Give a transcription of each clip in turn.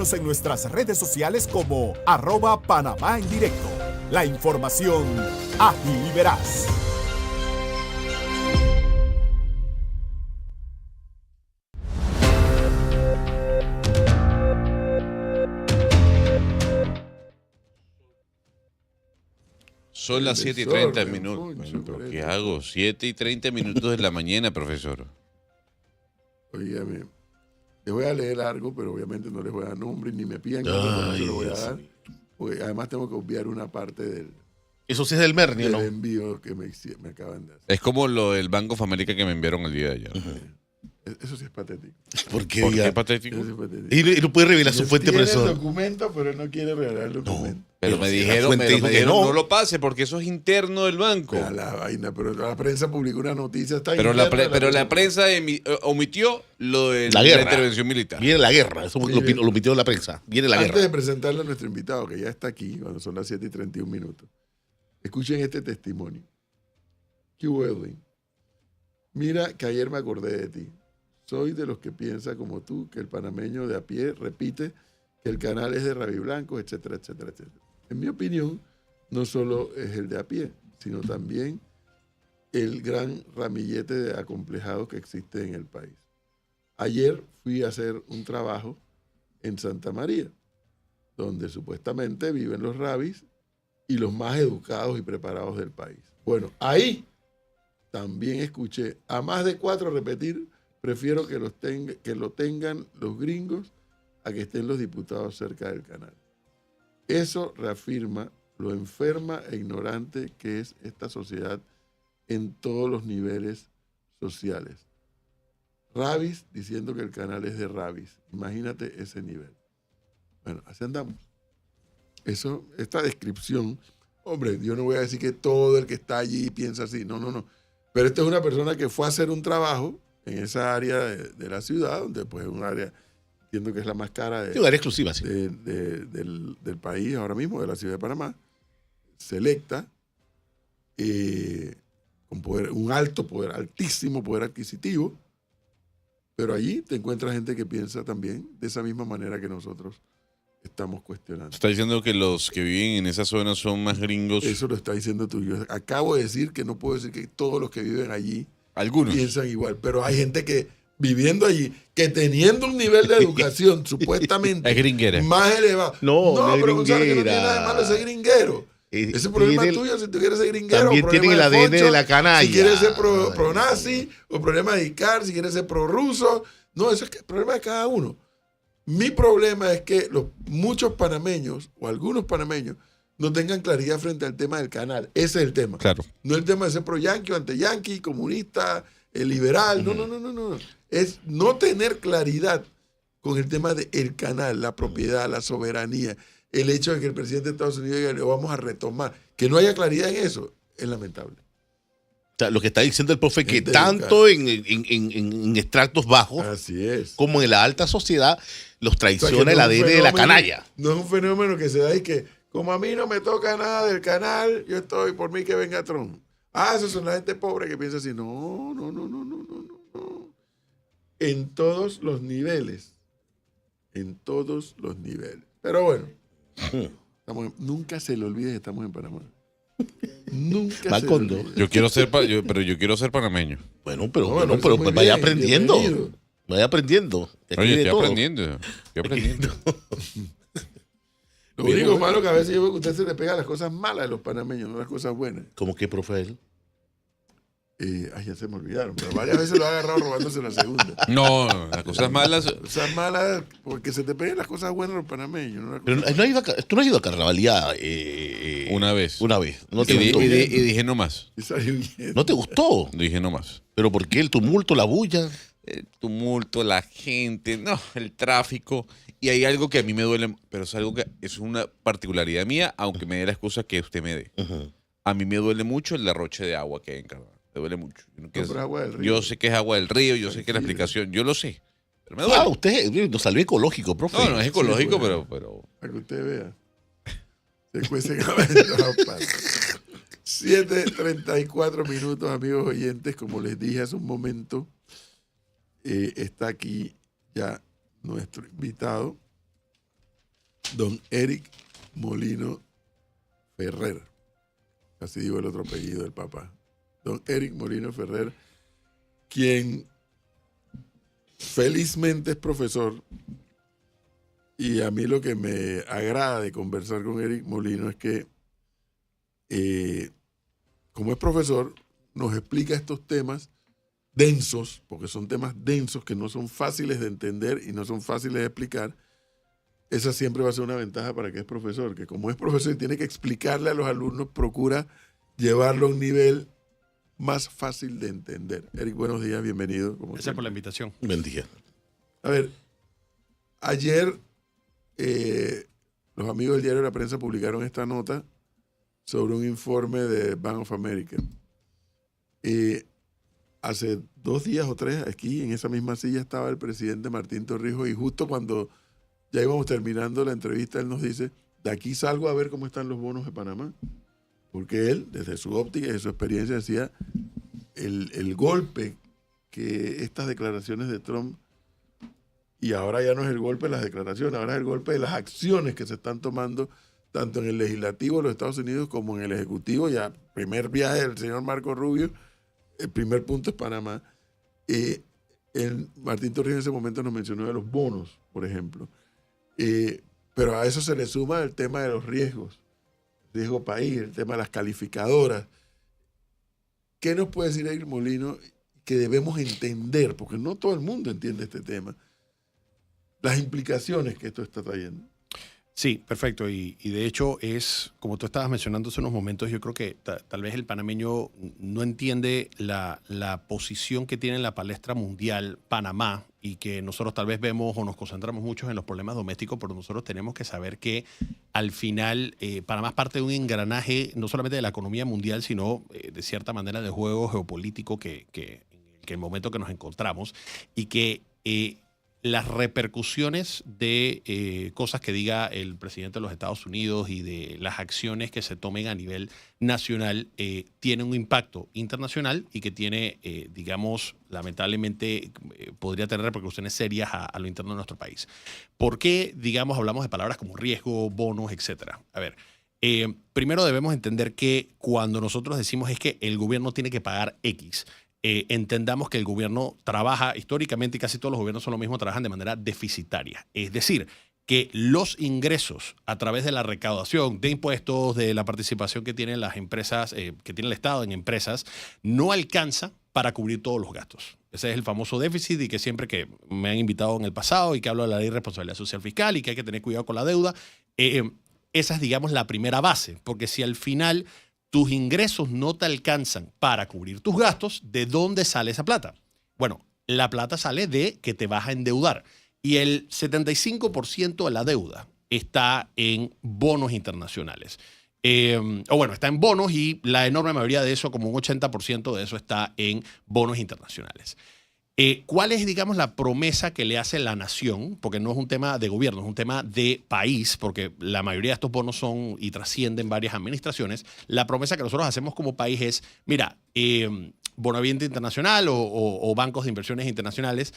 En nuestras redes sociales como @Panamá en directo. La información ágil y veraz. Son las 7:30 minutos. Bueno, ¿pero qué hago? 7:30 de la mañana, profesor. Óigame, les voy a leer algo, pero obviamente no les voy a dar nombre, ni me pidan que no se lo voy a dar. Porque además tengo que obviar una parte del, Eso sí es del Merni, del ¿no? envío que me acaban de hacer. Es como lo del Banco of America que me enviaron el día de ayer. Eso sí es patético. ¿Por qué? ¿Por qué patético? Eso sí es patético. Y no puede revelar su fuente, Tiene el profesor. documento, pero él no quiere revelar el documento. Pero me dijeron, no lo pase porque eso es interno del banco. A la vaina, pero la prensa publicó una noticia. Está Pero interna la prensa omitió lo de La la guerra. intervención militar. Viene la guerra, eso lo omitió la prensa. Viene la Antes guerra. de presentarle a nuestro invitado, que ya está aquí, cuando son las 7:31, escuchen este testimonio. Q. Edwin, mira que ayer me acordé de ti. Soy de los que piensa como tú, que el panameño de a pie repite que el canal es de Rabiblanco, etcétera, etcétera, etcétera. En mi opinión, no solo es el de a pie, sino también el gran ramillete de acomplejados que existe en el país. Ayer fui a hacer un trabajo en Santa María, donde supuestamente viven los rabis y los más educados y preparados del país. Bueno, ahí también escuché a más de 4 repetir: prefiero que lo tengan los gringos a que estén los diputados cerca del canal. Eso reafirma lo enferma e ignorante que es esta sociedad en todos los niveles sociales. Rabis diciendo que el canal es de rabis. Imagínate ese nivel. Bueno, así andamos. Esta descripción, hombre, yo no voy a decir que todo el que está allí piensa así, no. Pero esta es una persona que fue a hacer un trabajo en esa área de la ciudad, donde pues es un área, entiendo que es la más cara Sí, un área exclusiva, sí. del país ahora mismo, de la ciudad de Panamá, selecta, con poder, un alto poder, altísimo poder adquisitivo, pero allí te encuentras gente que piensa también de esa misma manera que nosotros estamos cuestionando. Está diciendo que los que viven en esa zona son más gringos. Eso lo está diciendo tú. Yo acabo de decir que no puedo decir que todos los que viven allí Algunos piensan igual, pero hay gente que viviendo allí, que teniendo un nivel de educación supuestamente es gringuera. más elevado. No pero es Gonzalo, que no tiene nada de malo ser gringuero. Ese problema es tuyo si tú quieres ser gringuero. También tienen el ADN de la canalla. Si quieres ser pro-nazi, o problema de ICAR, si quieres ser pro-ruso. No, ese es el problema de cada uno. Mi problema es que muchos panameños, o algunos panameños, no tengan claridad frente al tema del canal. Ese es el tema. Claro. No el tema de ser pro-yanqui o anti-yanqui, comunista, liberal. No. Es no tener claridad con el tema del canal, la propiedad, la soberanía. El hecho de que el presidente de Estados Unidos diga, lo vamos a retomar. Que no haya claridad en eso es lamentable. O sea, lo que está diciendo el profe, que tanto en extractos bajos Así es, como en la alta sociedad los traiciona el ADN de la canalla. No es un fenómeno que se da y que, como a mí no me toca nada del canal, yo estoy por mí que venga Trump. Esos son la gente pobre que piensa así. No. En todos los niveles. En todos los niveles. Pero bueno, nunca se le olvide que estamos en Panamá. Nunca se le olvide. Yo quiero ser panameño. Bueno, pero muy vaya bien, aprendiendo. bienvenido. Vaya aprendiendo. Oye, estoy aprendiendo. Lo único malo que a veces yo veo que usted se le pega las cosas malas de los panameños, no las cosas buenas. ¿Cómo que, profe? Él? Ya se me olvidaron, pero varias veces lo ha agarrado robándose la segunda. No, las cosas malas. Cosas malas, porque se te peguen las cosas buenas los panameños. No Pero tú no has ido a carnavalía Una vez. ¿No te gustó? Y dije no más. ¿No te gustó? Dije no más. ¿Pero por qué? ¿El tumulto, la bulla? El tumulto, la gente, no, el tráfico. Y hay algo que a mí me duele, pero es algo que es una particularidad mía, aunque me dé la excusa que usted me dé. Uh-huh. A mí me duele mucho el derroche de agua que hay en Carnaval. Me duele mucho. Agua del río. Yo sé que es agua del río, yo sé que la explicación, yo lo sé. Pero me duele. Usted nos salió ecológico, profe. No es ecológico, Sí, bueno. pero... Para que usted vea. Se cuecen a ver todas partes. 7:34, amigos oyentes. Como les dije hace un momento, está aquí ya nuestro invitado. don Eric Molino Ferrer. Así digo el otro apellido del papá. Don Eric Molino Ferrer, quien felizmente es profesor. Y a mí lo que me agrada de conversar con Eric Molino es que, como es profesor, nos explica estos temas densos, porque son temas densos que no son fáciles de entender y no son fáciles de explicar. Esa siempre va a ser una ventaja para que es profesor, que como es profesor y tiene que explicarle a los alumnos, procura llevarlo a un nivel más fácil de entender. Eric, buenos días, bienvenido. Gracias por la invitación. Buen día. A ver, ayer los amigos del Diario de la Prensa publicaron esta nota sobre un informe de Bank of America. Hace 2 días o 3, aquí en esa misma silla estaba el presidente Martín Torrijos y justo cuando ya íbamos terminando la entrevista, él nos dice, de aquí salgo a ver cómo están los bonos de Panamá. Porque él, desde su óptica y de su experiencia, decía el golpe que estas declaraciones de Trump, y ahora ya no es el golpe de las declaraciones, ahora es el golpe de las acciones que se están tomando tanto en el legislativo de los Estados Unidos como en el ejecutivo. Ya, primer viaje del señor Marco Rubio, el primer punto es Panamá. Martín Torrijos en ese momento nos mencionó de los bonos, por ejemplo. Pero a eso se le suma el tema de los riesgos, riesgo país, el tema de las calificadoras. ¿Qué nos puede decir Eric Molino que debemos entender? Porque no todo el mundo entiende este tema. Las implicaciones que esto está trayendo. Sí, perfecto. Y de hecho es, como tú estabas mencionando hace unos momentos, yo creo que tal vez el panameño no entiende la posición que tiene en la palestra mundial Panamá y que nosotros tal vez vemos o nos concentramos mucho en los problemas domésticos, pero nosotros tenemos que saber que al final Panamá es parte de un engranaje no solamente de la economía mundial, sino de cierta manera de juego geopolítico que el momento que nos encontramos y que las repercusiones de cosas que diga el presidente de los Estados Unidos y de las acciones que se tomen a nivel nacional tienen un impacto internacional y que tiene, digamos, lamentablemente podría tener repercusiones serias a lo interno de nuestro país. ¿Por qué, digamos, hablamos de palabras como riesgo, bonos, etcétera? A ver, primero debemos entender que cuando nosotros decimos es que el gobierno tiene que pagar X, entendamos que el gobierno trabaja históricamente y casi todos los gobiernos son lo mismo, trabajan de manera deficitaria. Es decir, que los ingresos a través de la recaudación de impuestos, de la participación que tienen las empresas, que tiene el Estado en empresas, no alcanza para cubrir todos los gastos. Ese es el famoso déficit y que siempre que me han invitado en el pasado y que hablo de la ley de responsabilidad social fiscal y que hay que tener cuidado con la deuda, esa es, digamos, la primera base, porque si al final tus ingresos no te alcanzan para cubrir tus gastos, ¿de dónde sale esa plata? Bueno, la plata sale de que te vas a endeudar. Y el 75% de la deuda está en bonos internacionales. Está en bonos y la enorme mayoría de eso, como un 80% de eso, está en bonos internacionales. ¿Cuál es, digamos, la promesa que le hace la nación? Porque no es un tema de gobierno, es un tema de país, porque la mayoría de estos bonos son y trascienden varias administraciones. La promesa que nosotros hacemos como país es, mira, Bonaviente Internacional o bancos de inversiones internacionales,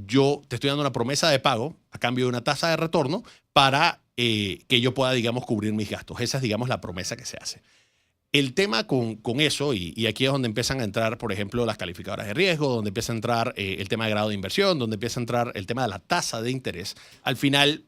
yo te estoy dando una promesa de pago a cambio de una tasa de retorno para que yo pueda, digamos, cubrir mis gastos. Esa es, digamos, la promesa que se hace. El tema con eso, y aquí es donde empiezan a entrar, por ejemplo, las calificadoras de riesgo, donde empieza a entrar el tema de grado de inversión, donde empieza a entrar el tema de la tasa de interés. Al final,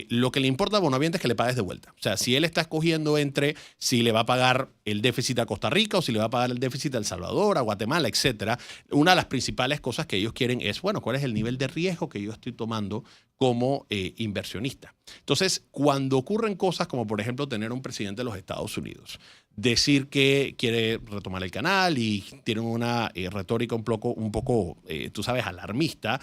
lo que le importa a Bonaviente es que le pagues de vuelta. O sea, si él está escogiendo entre si le va a pagar el déficit a Costa Rica o si le va a pagar el déficit a El Salvador, a Guatemala, etcétera, una de las principales cosas que ellos quieren es, bueno, ¿cuál es el nivel de riesgo que yo estoy tomando como inversionista? Entonces, cuando ocurren cosas como, por ejemplo, tener un presidente de los Estados Unidos, decir que quiere retomar el canal y tienen una retórica un poco tú sabes, alarmista,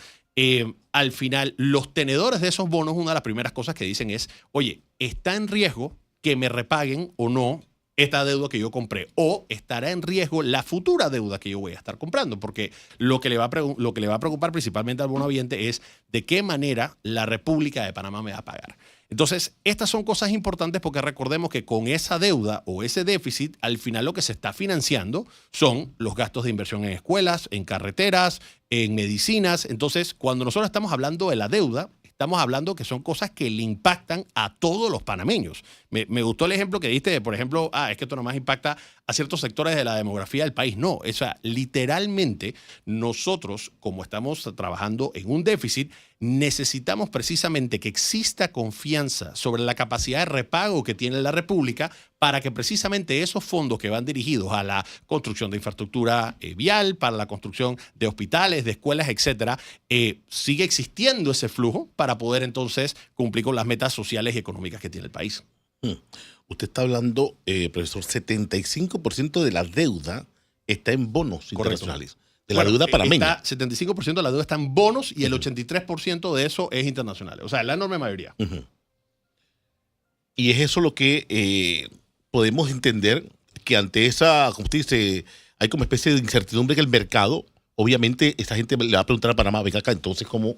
al final, los tenedores de esos bonos, una de las primeras cosas que dicen es, oye, ¿está en riesgo que me repaguen o no esta deuda que yo compré? ¿O estará en riesgo la futura deuda que yo voy a estar comprando? Porque lo que le va a preocupar principalmente al bonaviente es de qué manera la República de Panamá me va a pagar. Entonces, estas son cosas importantes porque recordemos que con esa deuda o ese déficit, al final lo que se está financiando son los gastos de inversión en escuelas, en carreteras, en medicinas. Entonces, cuando nosotros estamos hablando de la deuda, estamos hablando que son cosas que le impactan a todos los panameños. Me gustó el ejemplo que diste de, por ejemplo, es que esto nomás impacta a ciertos sectores de la demografía del país. No, o sea, literalmente nosotros, como estamos trabajando en un déficit, necesitamos precisamente que exista confianza sobre la capacidad de repago que tiene la República para que precisamente esos fondos que van dirigidos a la construcción de infraestructura vial, para la construcción de hospitales, de escuelas, etcétera, sigue existiendo ese flujo para poder entonces cumplir con las metas sociales y económicas que tiene el país. Usted está hablando, profesor, 75% de la deuda está en bonos internacionales. De la deuda panameña. 75% de la deuda está en bonos y el 83% de eso es internacional. O sea, la enorme mayoría. Y es eso lo que podemos entender, que ante esa, como usted dice, hay como especie de incertidumbre en el mercado. Obviamente, esta gente le va a preguntar a Panamá, venga acá, entonces, ¿cómo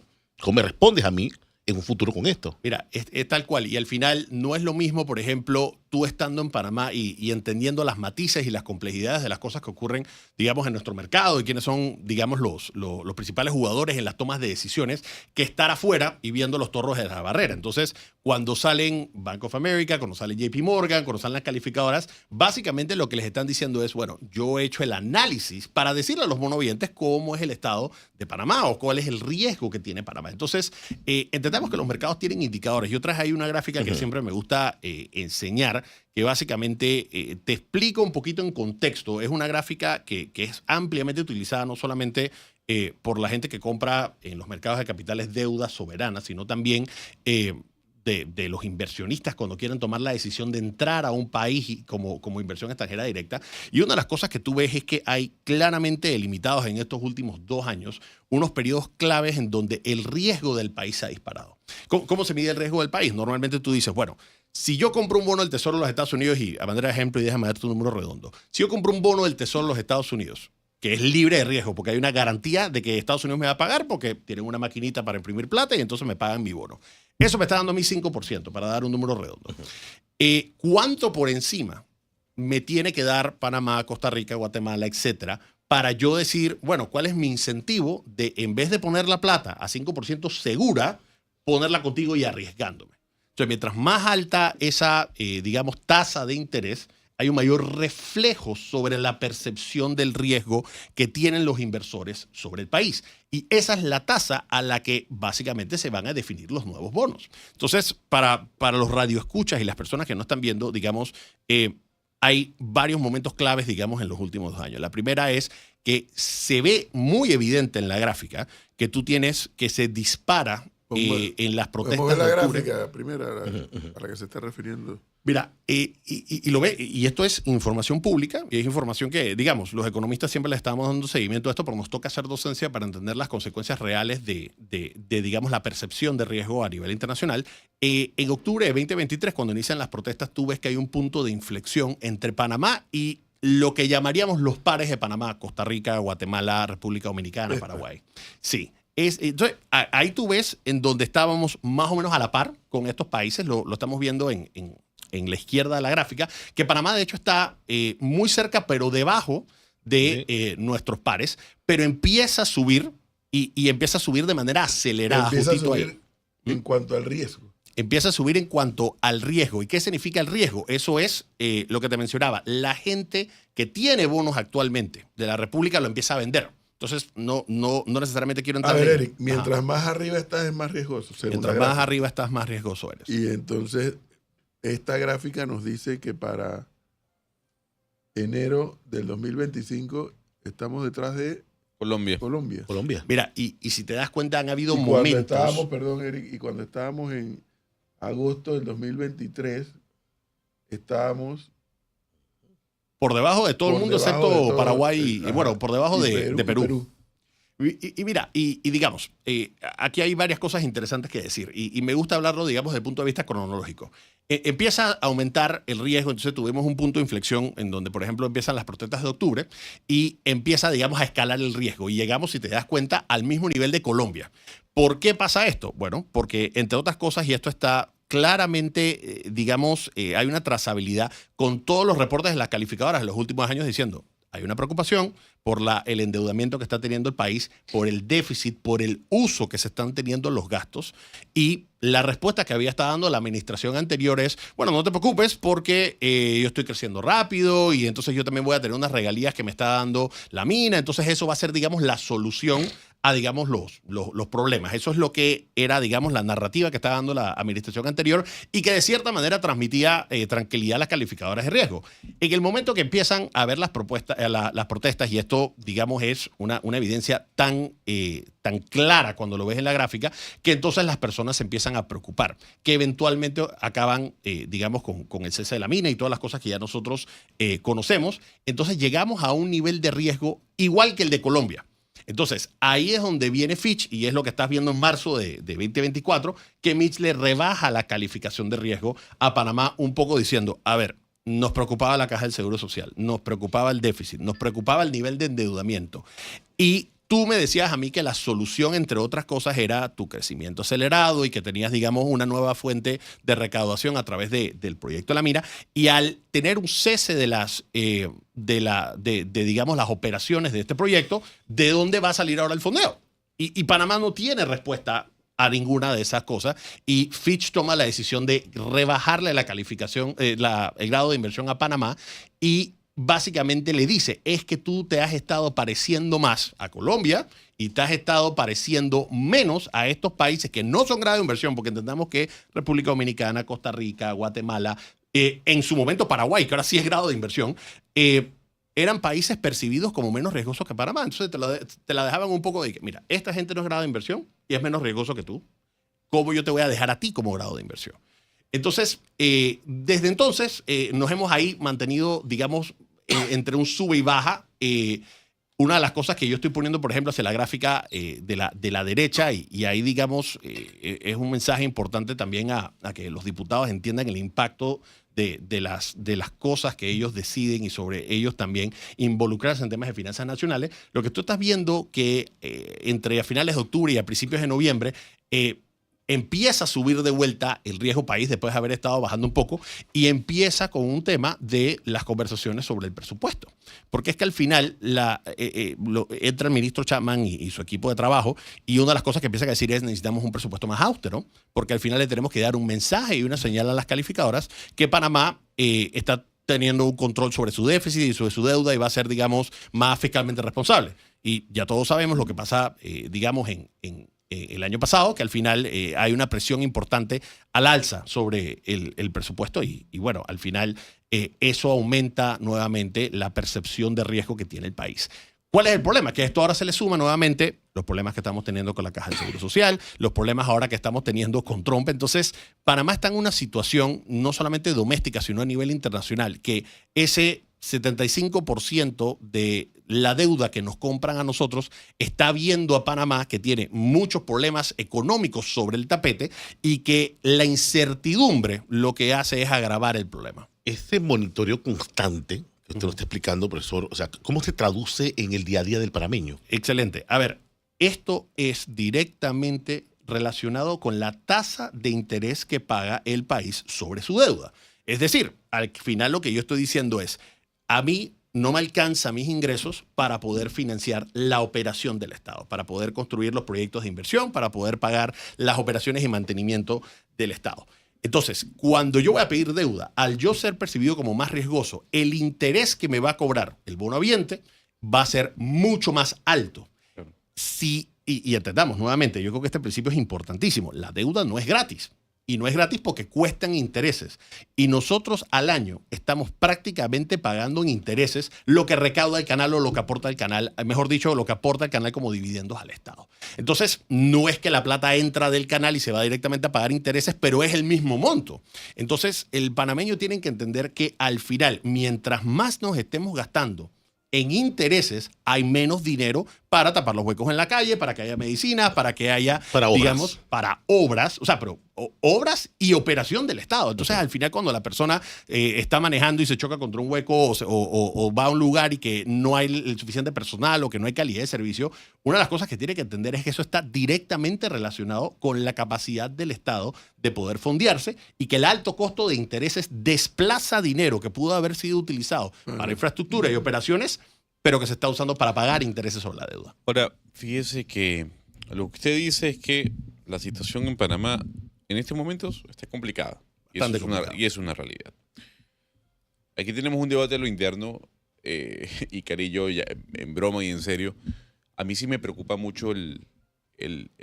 me respondes a mí en un futuro con esto? Mira, es tal cual. Y al final no es lo mismo, por ejemplo, tú estando en Panamá y entendiendo las matices y las complejidades de las cosas que ocurren, digamos, en nuestro mercado y quiénes son, digamos, los principales jugadores en las tomas de decisiones, que estar afuera y viendo los torros de la barrera. Entonces, cuando salen Bank of America, cuando sale JP Morgan, cuando salen las calificadoras, básicamente lo que les están diciendo es, bueno, yo he hecho el análisis para decirle a los monovidentes cómo es el estado de Panamá o cuál es el riesgo que tiene Panamá. Entonces, entendemos que los mercados tienen indicadores. Yo traje ahí una gráfica que siempre me gusta enseñar, que básicamente te explica un poquito en contexto. Es una gráfica que es ampliamente utilizada no solamente por la gente que compra en los mercados de capitales deuda soberana, sino también de los inversionistas cuando quieren tomar la decisión de entrar a un país como inversión extranjera directa. Y una de las cosas que tú ves es que hay claramente delimitados en estos últimos 2 años unos periodos claves en donde el riesgo del país se ha disparado. ¿Cómo se mide el riesgo del país? Normalmente tú dices, bueno, si yo compro un bono del Tesoro de los Estados Unidos, y a manera de ejemplo, y déjame darte un número redondo, si yo compro un bono del Tesoro de los Estados Unidos, que es libre de riesgo, porque hay una garantía de que Estados Unidos me va a pagar porque tienen una maquinita para imprimir plata y entonces me pagan mi bono. Eso me está dando a mí 5%, para dar un número redondo. ¿Cuánto por encima me tiene que dar Panamá, Costa Rica, Guatemala, etcétera, para yo decir, bueno, cuál es mi incentivo de, en vez de poner la plata a 5% segura, ponerla contigo y arriesgándome? Entonces, mientras más alta esa, digamos, tasa de interés, hay un mayor reflejo sobre la percepción del riesgo que tienen los inversores sobre el país. Y esa es la tasa a la que básicamente se van a definir los nuevos bonos. Entonces, para los radioescuchas y las personas que no están viendo, digamos, hay varios momentos claves, digamos, en los últimos 2 años. La primera es que se ve muy evidente en la gráfica que tú tienes que se dispara en las protestas ¿Podemos ver la de octubre. gráfica primera a la que se está refiriendo? Mira, y lo ve, y esto es información pública, y es información que, digamos, los economistas siempre le estamos dando seguimiento a esto, pero nos toca hacer docencia para entender las consecuencias reales de digamos, la percepción de riesgo a nivel internacional. En octubre de 2023, cuando inician las protestas, tú ves que hay un punto de inflexión entre Panamá y lo que llamaríamos los pares de Panamá: Costa Rica, Guatemala, República Dominicana, Paraguay. Sí. Entonces, ahí tú ves en donde estábamos más o menos a la par con estos países, lo estamos viendo en la izquierda de la gráfica, que Panamá de hecho está muy cerca, pero debajo de nuestros pares, pero empieza a subir y empieza a subir de manera acelerada. Empieza a subir en cuanto al riesgo. Empieza a subir en cuanto al riesgo. ¿Y qué significa el riesgo? Eso es lo que te mencionaba. La gente que tiene bonos actualmente de la República lo empieza a vender. Entonces, no necesariamente quiero entrar. A ver, Eric, mientras más arriba estás es más riesgoso. Mientras más arriba estás, más riesgoso eres. Y entonces, esta gráfica nos dice que para enero del 2025 estamos detrás de Colombia. Colombia. Mira, y si te das cuenta, han habido Cuando momentos. estábamos, perdón, Eric, y cuando estábamos en agosto del 2023, estábamos Por debajo de todo el mundo, excepto Paraguay y, bueno, por debajo de Perú. Y mira, y digamos, aquí hay varias cosas interesantes que decir. Y me gusta hablarlo, digamos, desde el punto de vista cronológico. Empieza a aumentar el riesgo. Entonces tuvimos un punto de inflexión en donde, por ejemplo, empiezan las protestas de octubre y empieza, digamos, a escalar el riesgo. Y llegamos, si te das cuenta, al mismo nivel de Colombia. ¿Por qué pasa esto? Bueno, porque, entre otras cosas, y esto está claramente, digamos, hay una trazabilidad con todos los reportes de las calificadoras en los últimos años diciendo, hay una preocupación por el endeudamiento que está teniendo el país, por el déficit, por el uso que se están teniendo los gastos. Y la respuesta que había estado dando la administración anterior es, bueno, no te preocupes porque yo estoy creciendo rápido y entonces yo también voy a tener unas regalías que me está dando la mina. Entonces eso va a ser, digamos, la solución a, digamos, los problemas. Eso es lo que era, digamos, la narrativa que estaba dando la administración anterior y que de cierta manera transmitía tranquilidad a las calificadoras de riesgo. En el momento que empiezan a ver las protestas, y esto, digamos, es una evidencia tan clara cuando lo ves en la gráfica, que entonces las personas se empiezan a preocupar, que eventualmente acaban, digamos, con el cese de la mina y todas las cosas que ya nosotros conocemos. Entonces llegamos a un nivel de riesgo igual que el de Colombia. Entonces, ahí es donde viene Fitch, y es lo que estás viendo en marzo de 2024, que Fitch le rebaja la calificación de riesgo a Panamá un poco diciendo, a ver, nos preocupaba la caja del Seguro Social, nos preocupaba el déficit, nos preocupaba el nivel de endeudamiento. Y tú me decías a mí que la solución, entre otras cosas, era tu crecimiento acelerado y que tenías, digamos, una nueva fuente de recaudación a través del proyecto de la mina. Y al tener un cese de digamos, las operaciones de este proyecto, ¿de dónde va a salir ahora el fondeo? Y Panamá no tiene respuesta a ninguna de esas cosas. Y Fitch toma la decisión de rebajarle la calificación, el grado de inversión a Panamá, y básicamente le dice, es que tú te has estado pareciendo más a Colombia y te has estado pareciendo menos a estos países que no son grado de inversión, porque entendamos que República Dominicana, Costa Rica, Guatemala, en su momento Paraguay, que ahora sí es grado de inversión, eran países percibidos como menos riesgosos que Panamá. Entonces te la dejaban un poco de que, mira, esta gente no es grado de inversión y es menos riesgoso que tú. ¿Cómo yo te voy a dejar a ti como grado de inversión? Entonces, desde entonces nos hemos ahí mantenido, digamos, entre un sube y baja. Una de las cosas que yo estoy poniendo, por ejemplo, hacia la gráfica de la derecha, y ahí, digamos, es un mensaje importante también a que los diputados entiendan el impacto de las cosas que ellos deciden y sobre ellos también involucrarse en temas de finanzas nacionales. Lo que tú estás viendo que entre a finales de octubre y a principios de noviembre, empieza a subir de vuelta el riesgo país después de haber estado bajando un poco, y empieza con un tema de las conversaciones sobre el presupuesto. Porque es que al final entra el ministro Chapman y su equipo de trabajo, y una de las cosas que empiezan a decir es necesitamos un presupuesto más austero, porque al final le tenemos que dar un mensaje y una señal a las calificadoras que Panamá está teniendo un control sobre su déficit y sobre su deuda y va a ser, digamos, más fiscalmente responsable. Y ya todos sabemos lo que pasa, digamos, en el año pasado, que al final hay una presión importante al alza sobre el presupuesto y bueno, al final eso aumenta nuevamente la percepción de riesgo que tiene el país. ¿Cuál es el problema? Que a esto ahora se le suma nuevamente los problemas que estamos teniendo con la Caja del Seguro Social, los problemas ahora que estamos teniendo con Trump. Entonces, Panamá está en una situación no solamente doméstica, sino a nivel internacional, que ese 75% de la deuda que nos compran a nosotros está viendo a Panamá que tiene muchos problemas económicos sobre el tapete y que la incertidumbre lo que hace es agravar el problema. Ese monitoreo constante que usted lo está explicando, profesor, o sea, ¿cómo se traduce en el día a día del panameño? Excelente. A ver, esto es directamente relacionado con la tasa de interés que paga el país sobre su deuda. Es decir, al final lo que yo estoy diciendo es, a mí no me alcanza mis ingresos para poder financiar la operación del Estado, para poder construir los proyectos de inversión, para poder pagar las operaciones y mantenimiento del Estado. Entonces, cuando yo voy a pedir deuda, al yo ser percibido como más riesgoso, el interés que me va a cobrar el bono habiente va a ser mucho más alto. Y entendamos nuevamente, yo creo que este principio es importantísimo. La deuda no es gratis. Y no es gratis porque cuestan intereses. Y nosotros al año estamos prácticamente pagando en intereses lo que recauda el canal o lo que aporta el canal, mejor dicho, lo que aporta el canal como dividendos al Estado. Entonces, no es que la plata entra del canal y se va directamente a pagar intereses, pero es el mismo monto. Entonces, el panameño tiene que entender que al final, mientras más nos estemos gastando en intereses, hay menos dinero para tapar los huecos en la calle, para que haya medicinas, para que haya, digamos, para obras, o sea, pero obras y operación del Estado. Entonces, al final, cuando la persona está manejando y se choca contra un hueco o va a un lugar y que no hay el suficiente personal o que no hay calidad de servicio, una de las cosas que tiene que entender es que eso está directamente relacionado con la capacidad del Estado de poder fondearse y que el alto costo de intereses desplaza dinero que pudo haber sido utilizado para infraestructura y operaciones pero que se está usando para pagar intereses sobre la deuda. Ahora, fíjese que lo que usted dice es que la situación en Panamá en estos momentos está complicada. Bastante complicada. Y es una realidad. Aquí tenemos un debate a lo interno, y Carillo, ya, en broma y en serio, a mí sí me preocupa mucho el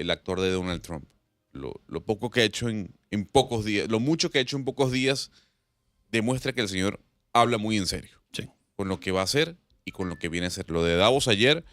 actor de Donald Trump. Lo poco que ha hecho en pocos días, lo mucho que ha hecho en pocos días, demuestra que el señor habla muy en serio. Sí. Con lo que va a hacer y con lo que viene a hacer. Lo de Davos ayer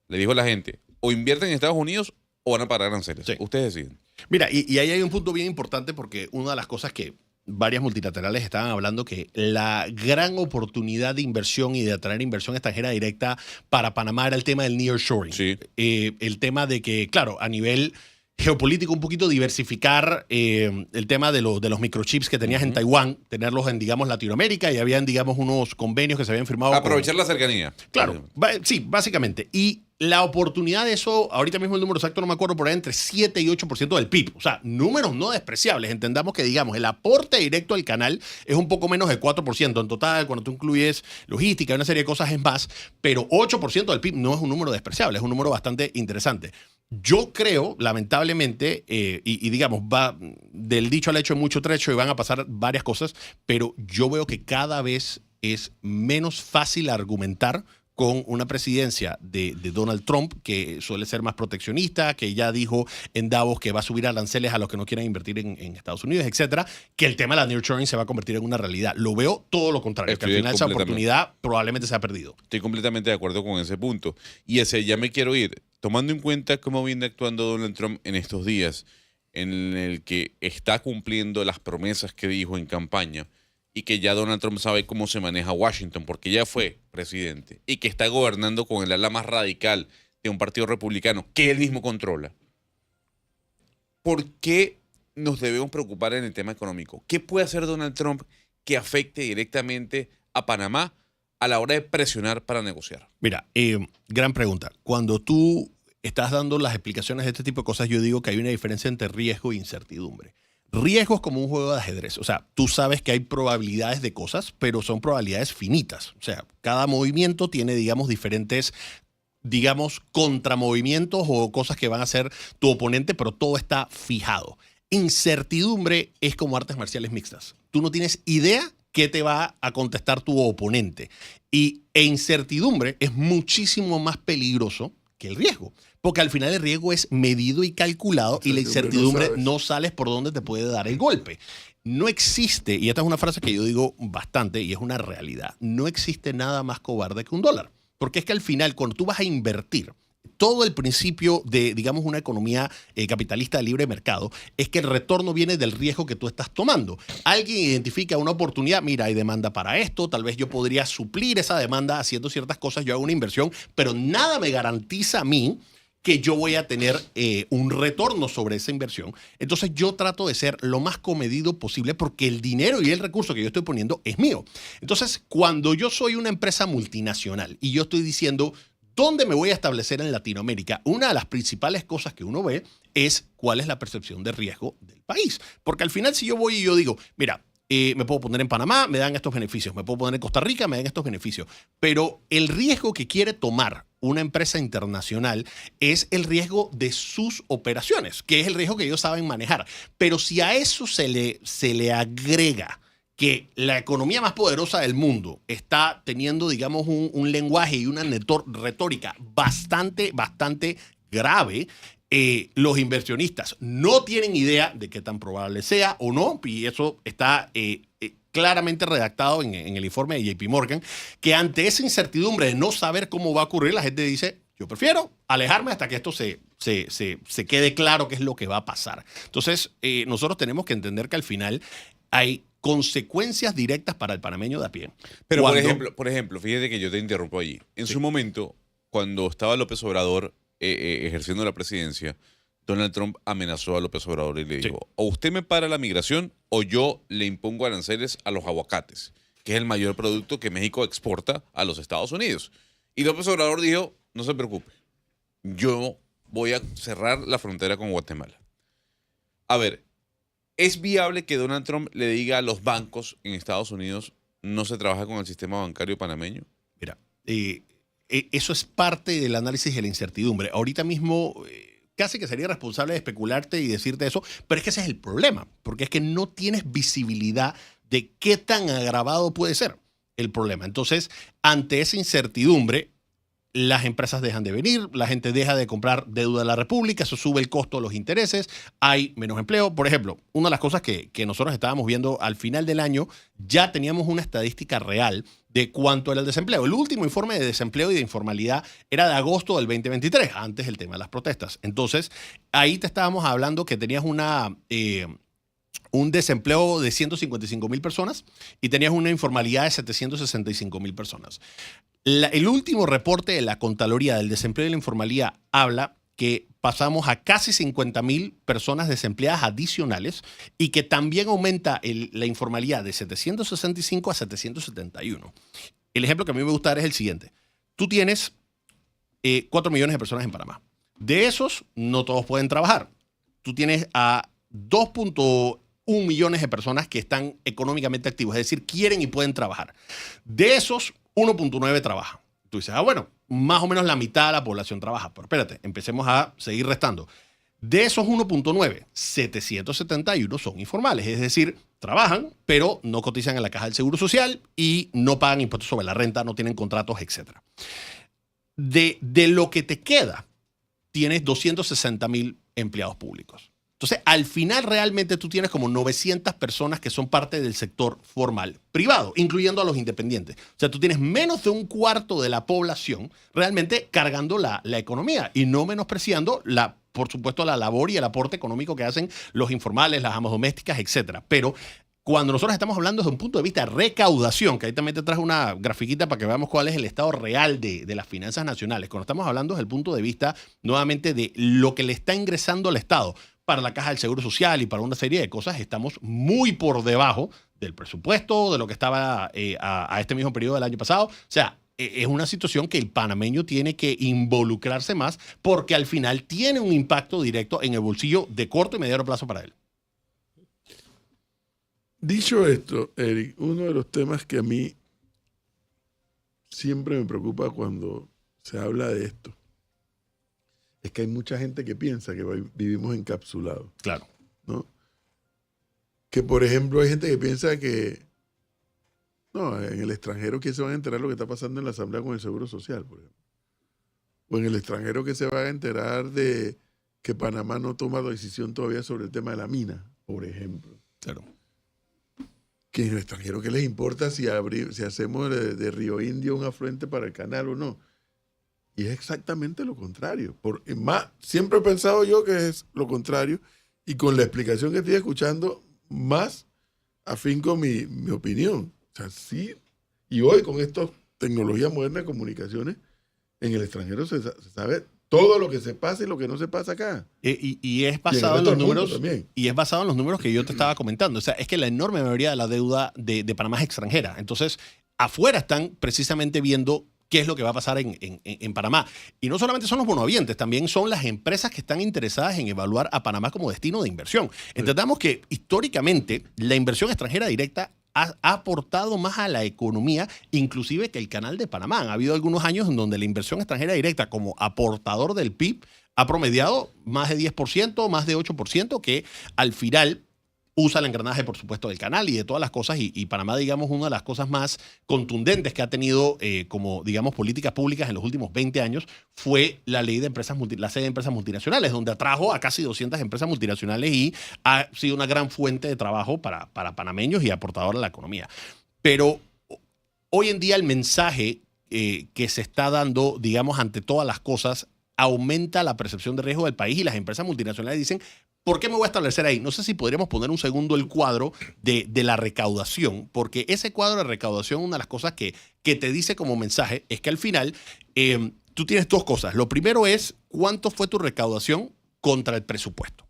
le dijo a la gente, o invierten en Estados Unidos o van a pagar aranceles. Sí. Ustedes deciden. Mira, y ahí hay un punto bien importante porque una de las cosas que varias multilaterales estaban hablando que la gran oportunidad de inversión y de atraer inversión extranjera directa para Panamá era el tema del nearshoring. Sí. El tema de que, claro, a nivel geopolítico un poquito diversificar el tema de los microchips que tenías en Taiwán, tenerlos en, digamos, Latinoamérica y habían, digamos, unos convenios que se habían firmado. Aprovechar la cercanía. Claro, sí, básicamente. Y la oportunidad de eso, ahorita mismo el número exacto no me acuerdo, por ahí entre 7 y 8% del PIB. O sea, números no despreciables. Entendamos que, digamos, el aporte directo al canal es un poco menos de 4%. En total, cuando tú incluyes logística y una serie de cosas es más, pero 8% del PIB no es un número despreciable, es un número bastante interesante. Yo creo, lamentablemente, y digamos, va del dicho al hecho en mucho trecho y van a pasar varias cosas, pero yo veo que cada vez es menos fácil argumentar con una presidencia de Donald Trump, que suele ser más proteccionista, que ya dijo en Davos que va a subir aranceles a los que no quieran invertir en Estados Unidos, etcétera, que el tema de la nearshoring se va a convertir en una realidad. Lo veo todo lo contrario, que al final esa oportunidad probablemente se ha perdido. Estoy completamente de acuerdo con ese punto. Y ese ya me quiero ir. Tomando en cuenta cómo viene actuando Donald Trump en estos días, en el que está cumpliendo las promesas que dijo en campaña, y que ya Donald Trump sabe cómo se maneja Washington, porque ya fue presidente, y que está gobernando con el ala más radical de un partido republicano que él mismo controla. ¿Por qué nos debemos preocupar en el tema económico? ¿Qué puede hacer Donald Trump que afecte directamente a Panamá a la hora de presionar para negociar? Mira, gran pregunta. Cuando tú estás dando las explicaciones de este tipo de cosas, yo digo que hay una diferencia entre riesgo e incertidumbre. Riesgo es como un juego de ajedrez. O sea, tú sabes que hay probabilidades de cosas, pero son probabilidades finitas. O sea, cada movimiento tiene, digamos, diferentes, digamos, contramovimientos o cosas que van a hacer tu oponente, pero todo está fijado. Incertidumbre es como artes marciales mixtas. Tú no tienes idea qué te va a contestar tu oponente. E incertidumbre es muchísimo más peligroso que el riesgo. Porque al final el riesgo es medido y calculado y la incertidumbre no sabes por dónde te puede dar el golpe. No existe, y esta es una frase que yo digo bastante y es una realidad, no existe nada más cobarde que un dólar. Porque es que al final, cuando tú vas a invertir, todo el principio de, digamos, una economía capitalista de libre mercado es que el retorno viene del riesgo que tú estás tomando. Alguien identifica una oportunidad, mira, hay demanda para esto, tal vez yo podría suplir esa demanda haciendo ciertas cosas, yo hago una inversión, pero nada me garantiza a mí que yo voy a tener un retorno sobre esa inversión. Entonces yo trato de ser lo más comedido posible porque el dinero y el recurso que yo estoy poniendo es mío. Entonces, cuando yo soy una empresa multinacional y yo estoy diciendo dónde me voy a establecer en Latinoamérica, una de las principales cosas que uno ve es cuál es la percepción de riesgo del país. Porque al final, si yo voy y yo digo, mira, me puedo poner en Panamá, me dan estos beneficios. Me puedo poner en Costa Rica, me dan estos beneficios. Pero el riesgo que quiere tomar una empresa internacional es el riesgo de sus operaciones, que es el riesgo que ellos saben manejar. Pero si a eso se le agrega que la economía más poderosa del mundo está teniendo, digamos, un lenguaje y una retórica bastante grave, los inversionistas no tienen idea de qué tan probable sea o no, y eso está claramente redactado en el informe de JP Morgan, que ante esa incertidumbre de no saber cómo va a ocurrir, la gente dice, yo prefiero alejarme hasta que esto se quede claro qué es lo que va a pasar. Entonces, nosotros tenemos que entender que al final hay consecuencias directas para el panameño de a pie. Pero, por ejemplo, fíjate que yo te interrumpo allí. En su momento, cuando estaba López Obrador ejerciendo la presidencia, Donald Trump amenazó a López Obrador y le dijo, o usted me para la migración o yo le impongo aranceles a los aguacates, que es el mayor producto que México exporta a los Estados Unidos. Y López Obrador dijo, no se preocupe, yo voy a cerrar la frontera con Guatemala. A ver, ¿es viable que Donald Trump le diga a los bancos en Estados Unidos no se trabaja con el sistema bancario panameño? Mira, eso es parte del análisis de la incertidumbre. Ahorita mismo casi que sería responsable de especularte y decirte eso, pero es que ese es el problema, porque es que no tienes visibilidad de qué tan agravado puede ser el problema. Entonces, ante esa incertidumbre, las empresas dejan de venir, la gente deja de comprar deuda de la República, eso sube el costo de los intereses, hay menos empleo. Por ejemplo, una de las cosas que nosotros estábamos viendo al final del año, ya teníamos una estadística real de cuánto era el desempleo. El último informe de desempleo y de informalidad era de agosto del 2023, antes del tema de las protestas. Entonces, ahí te estábamos hablando que tenías un desempleo de 155,000 personas y tenías una informalidad de 765,000 personas. El último reporte de la Contraloría del desempleo y la informalidad habla que pasamos a casi 50,000 personas desempleadas adicionales y que también aumenta la informalidad de 765 a 771. El ejemplo que a mí me gusta dar es el siguiente. Tú tienes 4 millones de personas en Panamá. De esos, no todos pueden trabajar. Tú tienes a 2.1 millones de personas que están económicamente activos, es decir, quieren y pueden trabajar. De esos, 1.9 trabaja. Tú dices, bueno, más o menos la mitad de la población trabaja. Pero espérate, empecemos a seguir restando. De esos 1.9, 771 son informales, es decir, trabajan, pero no cotizan en la Caja del Seguro Social y no pagan impuestos sobre la renta, no tienen contratos, etc. De lo que te queda, tienes 260,000 empleados públicos. Entonces, al final realmente tú tienes como 900 personas que son parte del sector formal privado, incluyendo a los independientes. O sea, tú tienes menos de un cuarto de la población realmente cargando la economía y no menospreciando, por supuesto, la labor y el aporte económico que hacen los informales, las amas domésticas, etc. Pero cuando nosotros estamos hablando desde un punto de vista de recaudación, que ahí también te traje una grafiquita para que veamos cuál es el estado real de las finanzas nacionales, cuando estamos hablando desde el punto de vista nuevamente de lo que le está ingresando al Estado, para la Caja del Seguro Social y para una serie de cosas, estamos muy por debajo del presupuesto, de lo que estaba a este mismo periodo del año pasado. O sea, es una situación que el panameño tiene que involucrarse más porque al final tiene un impacto directo en el bolsillo de corto y mediano plazo para él. Dicho esto, Eric, uno de los temas que a mí siempre me preocupa cuando se habla de esto es que hay mucha gente que piensa que vivimos encapsulados. Claro. ¿No? Que, por ejemplo, hay gente que piensa que no, en el extranjero, ¿quién se va a enterar de lo que está pasando en la Asamblea con el Seguro Social, por ejemplo? O en el extranjero, ¿que se va a enterar de que Panamá no toma decisión todavía sobre el tema de la mina, por ejemplo? Claro. Que en el extranjero, ¿qué les importa si hacemos de Río Indio un afluente para el canal o no? Y es exactamente lo contrario. Siempre he pensado yo que es lo contrario, y con la explicación que estoy escuchando, más afinco mi opinión. O sea, sí, y hoy con esta tecnología moderna de comunicaciones, en el extranjero se sabe todo lo que se pasa y lo que no se pasa acá. Y es basado en los números. Y es basado en los números que yo te estaba comentando. O sea, es que la enorme mayoría de la deuda de Panamá es extranjera. Entonces, afuera están precisamente viendo qué es lo que va a pasar en Panamá. Y no solamente son los bonohabientes, también son las empresas que están interesadas en evaluar a Panamá como destino de inversión. Entendamos que históricamente la inversión extranjera directa ha aportado más a la economía, inclusive que el Canal de Panamá. Ha habido algunos años en donde la inversión extranjera directa como aportador del PIB ha promediado más de 10%, más de 8%, que al final usa el engranaje, por supuesto, del canal y de todas las cosas. Y Panamá, digamos, una de las cosas más contundentes que ha tenido como, digamos, políticas públicas en los últimos 20 años fue la ley de la sede de empresas multinacionales, donde atrajo a casi 200 empresas multinacionales y ha sido una gran fuente de trabajo para panameños y aportador a la economía. Pero hoy en día el mensaje que se está dando, digamos, ante todas las cosas, aumenta la percepción de riesgo del país y las empresas multinacionales dicen, ¿por qué me voy a establecer ahí? No sé si podríamos poner un segundo el cuadro de la recaudación, porque ese cuadro de recaudación, una de las cosas que te dice como mensaje es que al final tú tienes dos cosas. Lo primero es cuánto fue tu recaudación contra el presupuesto.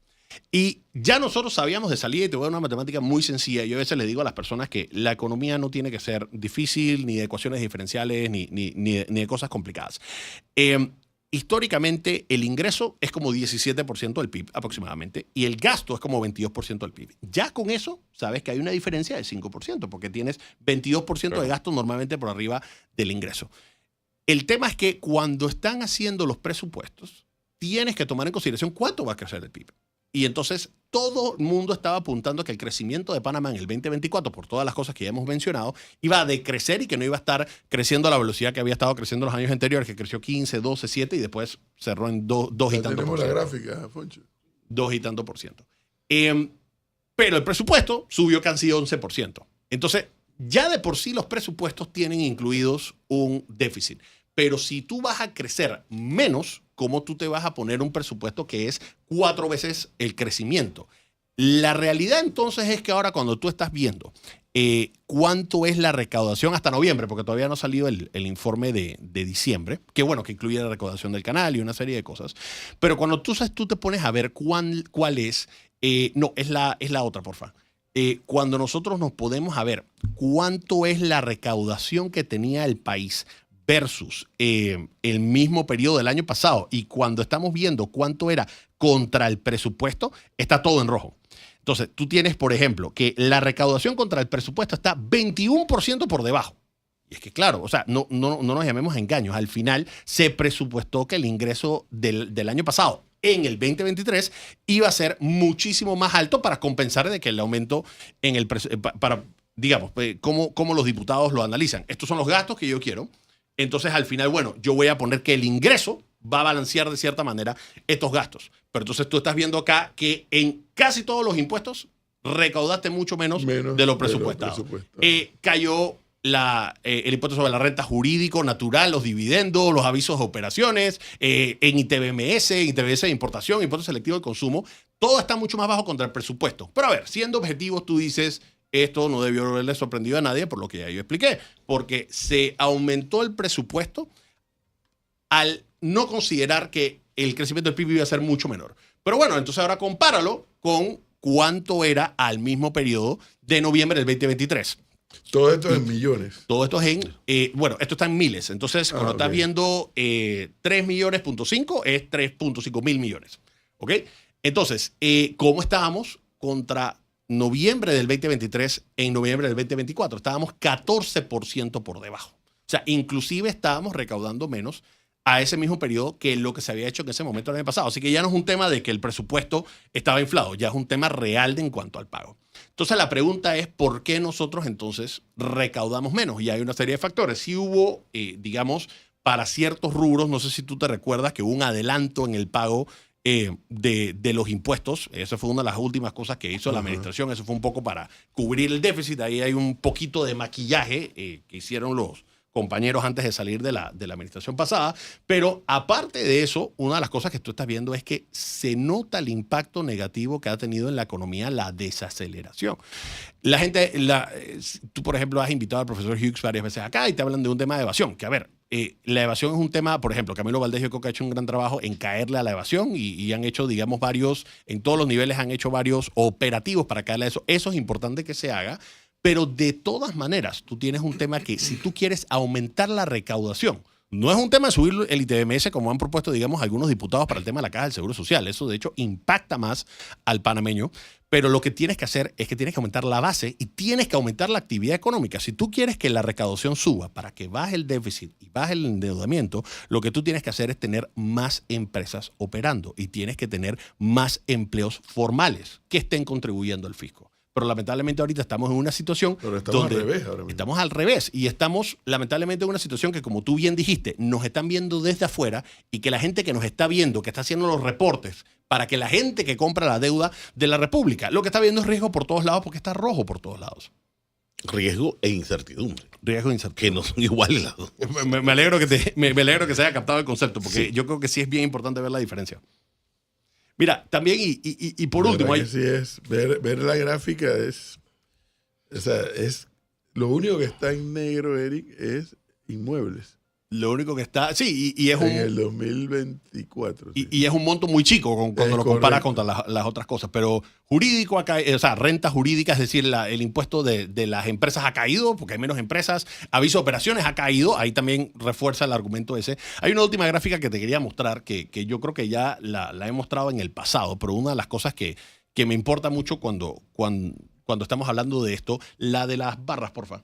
Y ya nosotros sabíamos de salida, y te voy a dar una matemática muy sencilla. Yo a veces les digo a las personas que la economía no tiene que ser difícil, ni de ecuaciones diferenciales, ni de cosas complicadas. Históricamente, el ingreso es como 17% del PIB aproximadamente y el gasto es como 22% del PIB. Ya con eso, sabes que hay una diferencia de 5% porque tienes 22% de gasto normalmente por arriba del ingreso. El tema es que cuando están haciendo los presupuestos, tienes que tomar en consideración cuánto va a crecer el PIB. Y entonces todo el mundo estaba apuntando a que el crecimiento de Panamá en el 2024, por todas las cosas que ya hemos mencionado, iba a decrecer y que no iba a estar creciendo a la velocidad que había estado creciendo los años anteriores, que creció 15, 12, 7 y después cerró en 2 y Ya tanto tenemos por la ciento. gráfica, Foncho. 2 y tanto por ciento. Pero el presupuesto subió casi 11%. Entonces, ya de por sí los presupuestos tienen incluidos un déficit. Pero si tú vas a crecer menos, ¿cómo tú te vas a poner un presupuesto que es 4 veces el crecimiento? La realidad entonces es que ahora cuando tú estás viendo cuánto es la recaudación hasta noviembre, porque todavía no ha salido el informe de diciembre, que bueno, que incluye la recaudación del canal y una serie de cosas, pero cuando tú te pones a ver cuál es, no, es la otra, porfa. Cuando nosotros nos podemos a ver cuánto es la recaudación que tenía el país versus el mismo periodo del año pasado y cuando estamos viendo cuánto era contra el presupuesto, está todo en rojo. Entonces, tú tienes, por ejemplo, que la recaudación contra el presupuesto está 21% por debajo. Y es que, claro, o sea, no nos llamemos a engaños. Al final se presupuestó que el ingreso del año pasado en el 2023 iba a ser muchísimo más alto para compensar de que el aumento en el para, digamos, cómo los diputados lo analizan. Estos son los gastos que yo quiero. Entonces, al final, bueno, yo voy a poner que el ingreso va a balancear de cierta manera estos gastos. Pero entonces tú estás viendo acá que en casi todos los impuestos recaudaste mucho menos de lo presupuestado. Cayó el impuesto sobre la renta jurídico, natural, los dividendos, los avisos de operaciones, en ITBMS de importación, impuesto selectivo de consumo. Todo está mucho más bajo contra el presupuesto. Pero a ver, siendo objetivos, tú dices, esto no debió haberle sorprendido a nadie por lo que ya yo expliqué, porque se aumentó el presupuesto al no considerar que el crecimiento del PIB iba a ser mucho menor. Pero bueno, entonces ahora compáralo con cuánto era al mismo periodo de noviembre del 2023. Todo esto en millones. Todo esto es bueno, esto está en miles. Entonces, cuando estás viendo 3 millones.5 es 3.5 mil millones. ¿Ok? Entonces, ¿cómo estábamos contra noviembre del 2023 en noviembre del 2024? Estábamos 14% por debajo. O sea, inclusive estábamos recaudando menos a ese mismo periodo que lo que se había hecho en ese momento el año pasado. Así que ya no es un tema de que el presupuesto estaba inflado, ya es un tema real en cuanto al pago. Entonces la pregunta es, ¿por qué nosotros entonces recaudamos menos? Y hay una serie de factores. Sí hubo, para ciertos rubros, no sé si tú te recuerdas que hubo un adelanto en el pago de los impuestos. Esa fue una de las últimas cosas que hizo la administración. Eso fue un poco para cubrir el déficit. Ahí hay un poquito de maquillaje que hicieron los compañeros antes de salir de la administración pasada. Pero aparte de eso, una de las cosas que tú estás viendo es que se nota el impacto negativo que ha tenido en la economía la desaceleración. La gente, tú por ejemplo has invitado al profesor Hughes varias veces acá y te hablan de un tema de evasión, que a ver, la evasión es un tema, por ejemplo, Camilo Valdés yo creo que ha hecho un gran trabajo en caerle a la evasión y han hecho, digamos, en todos los niveles han hecho varios operativos para caerle a eso. Eso es importante que se haga. Pero de todas maneras, tú tienes un tema que si tú quieres aumentar la recaudación, no es un tema de subir el ITBMS como han propuesto, digamos, algunos diputados para el tema de la Caja del Seguro Social. Eso, de hecho, impacta más al panameño. Pero lo que tienes que hacer es que tienes que aumentar la base y tienes que aumentar la actividad económica. Si tú quieres que la recaudación suba para que baje el déficit y baje el endeudamiento, lo que tú tienes que hacer es tener más empresas operando y tienes que tener más empleos formales que estén contribuyendo al fisco. Pero lamentablemente ahorita estamos en una situación donde al revés ahora mismo. Estamos al revés y estamos lamentablemente en una situación que, como tú bien dijiste, nos están viendo desde afuera y que la gente que nos está viendo, que está haciendo los reportes para que la gente que compra la deuda de la República, lo que está viendo es riesgo por todos lados porque está rojo por todos lados. Riesgo e incertidumbre. Riesgo e incertidumbre. Que no son iguales las dos. Me alegro que se haya captado el concepto porque yo creo que sí es bien importante ver la diferencia. Mira, también, y por último... Sí es, ver la gráfica es lo único que está en negro, Eric, es inmuebles. Lo único que está... Sí, y es en el 2024. Sí. Y es un monto muy chico cuando lo comparas contra las otras cosas. Pero jurídico, o sea, renta jurídica, es decir, el impuesto de las empresas ha caído porque hay menos empresas. Aviso de operaciones ha caído. Ahí también refuerza el argumento ese. Hay una última gráfica que te quería mostrar que yo creo que ya la he mostrado en el pasado, pero una de las cosas que me importa mucho cuando estamos hablando de esto, la de las barras, porfa.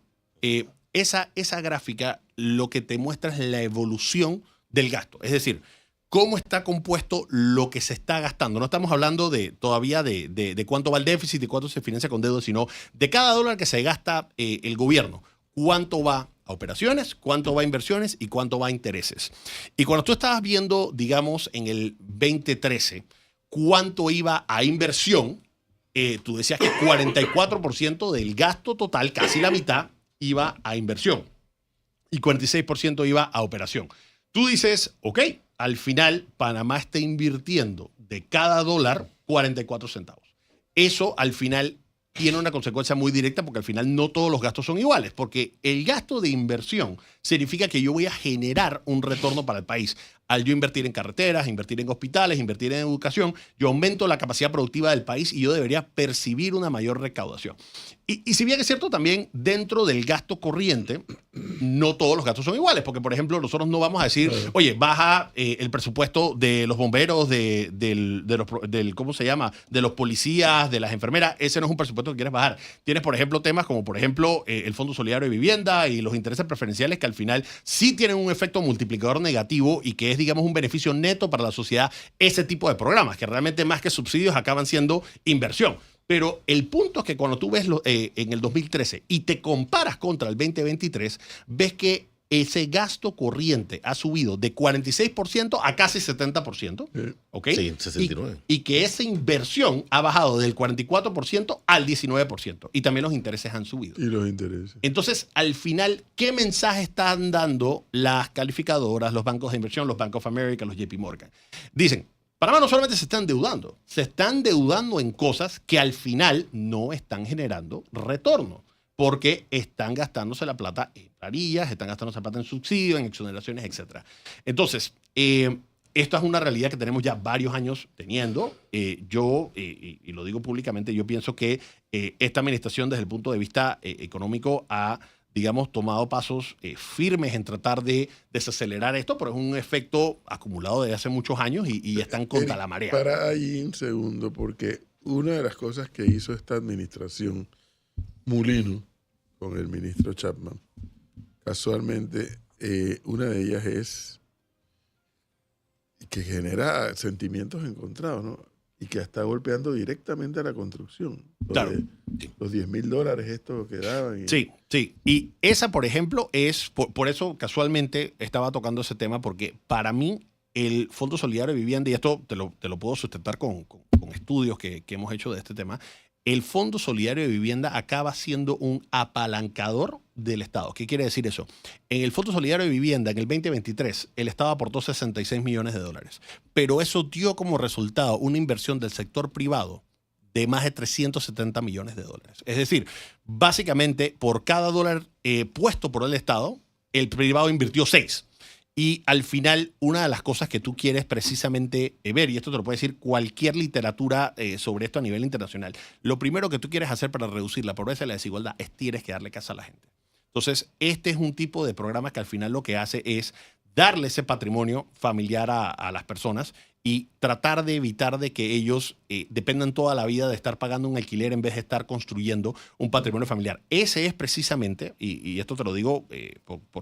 esa gráfica lo que te muestra es la evolución del gasto. Es decir, cómo está compuesto lo que se está gastando. No estamos hablando todavía de cuánto va el déficit y cuánto se financia con deuda, sino de cada dólar que se gasta el gobierno. Cuánto va a operaciones, cuánto va a inversiones y cuánto va a intereses. Y cuando tú estabas viendo, digamos, en el 2013, cuánto iba a inversión, tú decías que 44% del gasto total, casi la mitad, iba a inversión y 46% iba a operación. Tú dices, ok, al final Panamá está invirtiendo de cada dólar 44 centavos. Eso al final tiene una consecuencia muy directa porque al final no todos los gastos son iguales, porque el gasto de inversión significa que yo voy a generar un retorno para el país. Al yo invertir en carreteras, invertir en hospitales, invertir en educación, yo aumento la capacidad productiva del país y yo debería percibir una mayor recaudación. Y si bien es cierto, también dentro del gasto corriente, no todos los gastos son iguales, porque por ejemplo nosotros no vamos a decir, oye, baja el presupuesto de los bomberos, ¿cómo se llama? De los policías, de las enfermeras. Ese no es un presupuesto que quieres bajar. Tienes, por ejemplo, temas como, por ejemplo, el Fondo Solidario de Vivienda y los intereses preferenciales que al final sí tienen un efecto multiplicador negativo y que es, digamos, un beneficio neto para la sociedad, ese tipo de programas, que realmente más que subsidios acaban siendo inversión. Pero el punto es que cuando tú ves en el 2013 y te comparas contra el 2023, ves que ese gasto corriente ha subido de 46% a casi 70%. ¿Ok? Sí, 69%. Y que esa inversión ha bajado del 44% al 19%. Y también los intereses han subido. Y los intereses. Entonces, al final, ¿qué mensaje están dando las calificadoras, los bancos de inversión, los Bank of America, los JP Morgan? Dicen, Panamá no solamente se están endeudando en cosas que al final no están generando retorno, porque están gastándose la plata en planillas, están gastándose la plata en subsidios, en exoneraciones, etc. Entonces, esto es una realidad que tenemos ya varios años teniendo. Yo, y lo digo públicamente, yo pienso que esta administración desde el punto de vista económico ha, digamos, tomado pasos firmes en tratar de desacelerar esto, pero es un efecto acumulado desde hace muchos años y están contra la marea. Para ahí un segundo, porque una de las cosas que hizo esta administración, Mulino, con el ministro Chapman, casualmente, una de ellas es que genera sentimientos encontrados, ¿no? Y que está golpeando directamente a la construcción. Claro. Los $10,000 estos que daban. Sí. Y esa, por ejemplo, es, por eso casualmente estaba tocando ese tema, porque para mí el Fondo Solidario de Vivienda, y esto te lo puedo sustentar con estudios que hemos hecho de este tema, el Fondo Solidario de Vivienda acaba siendo un apalancador del Estado. ¿Qué quiere decir eso? En el Fondo Solidario de Vivienda, en el 2023, el Estado aportó $66 millones, pero eso dio como resultado una inversión del sector privado de más de $370 millones. Es decir, básicamente, por cada dólar puesto por el Estado, el privado invirtió 6. Y al final, una de las cosas que tú quieres precisamente ver, y esto te lo puede decir cualquier literatura sobre esto a nivel internacional, lo primero que tú quieres hacer para reducir la pobreza y la desigualdad es tienes que darle casa a la gente. Entonces, este es un tipo de programa que al final lo que hace es darle ese patrimonio familiar a las personas y tratar de evitar de que ellos dependan toda la vida de estar pagando un alquiler en vez de estar construyendo un patrimonio familiar. Ese es precisamente, y esto te lo digo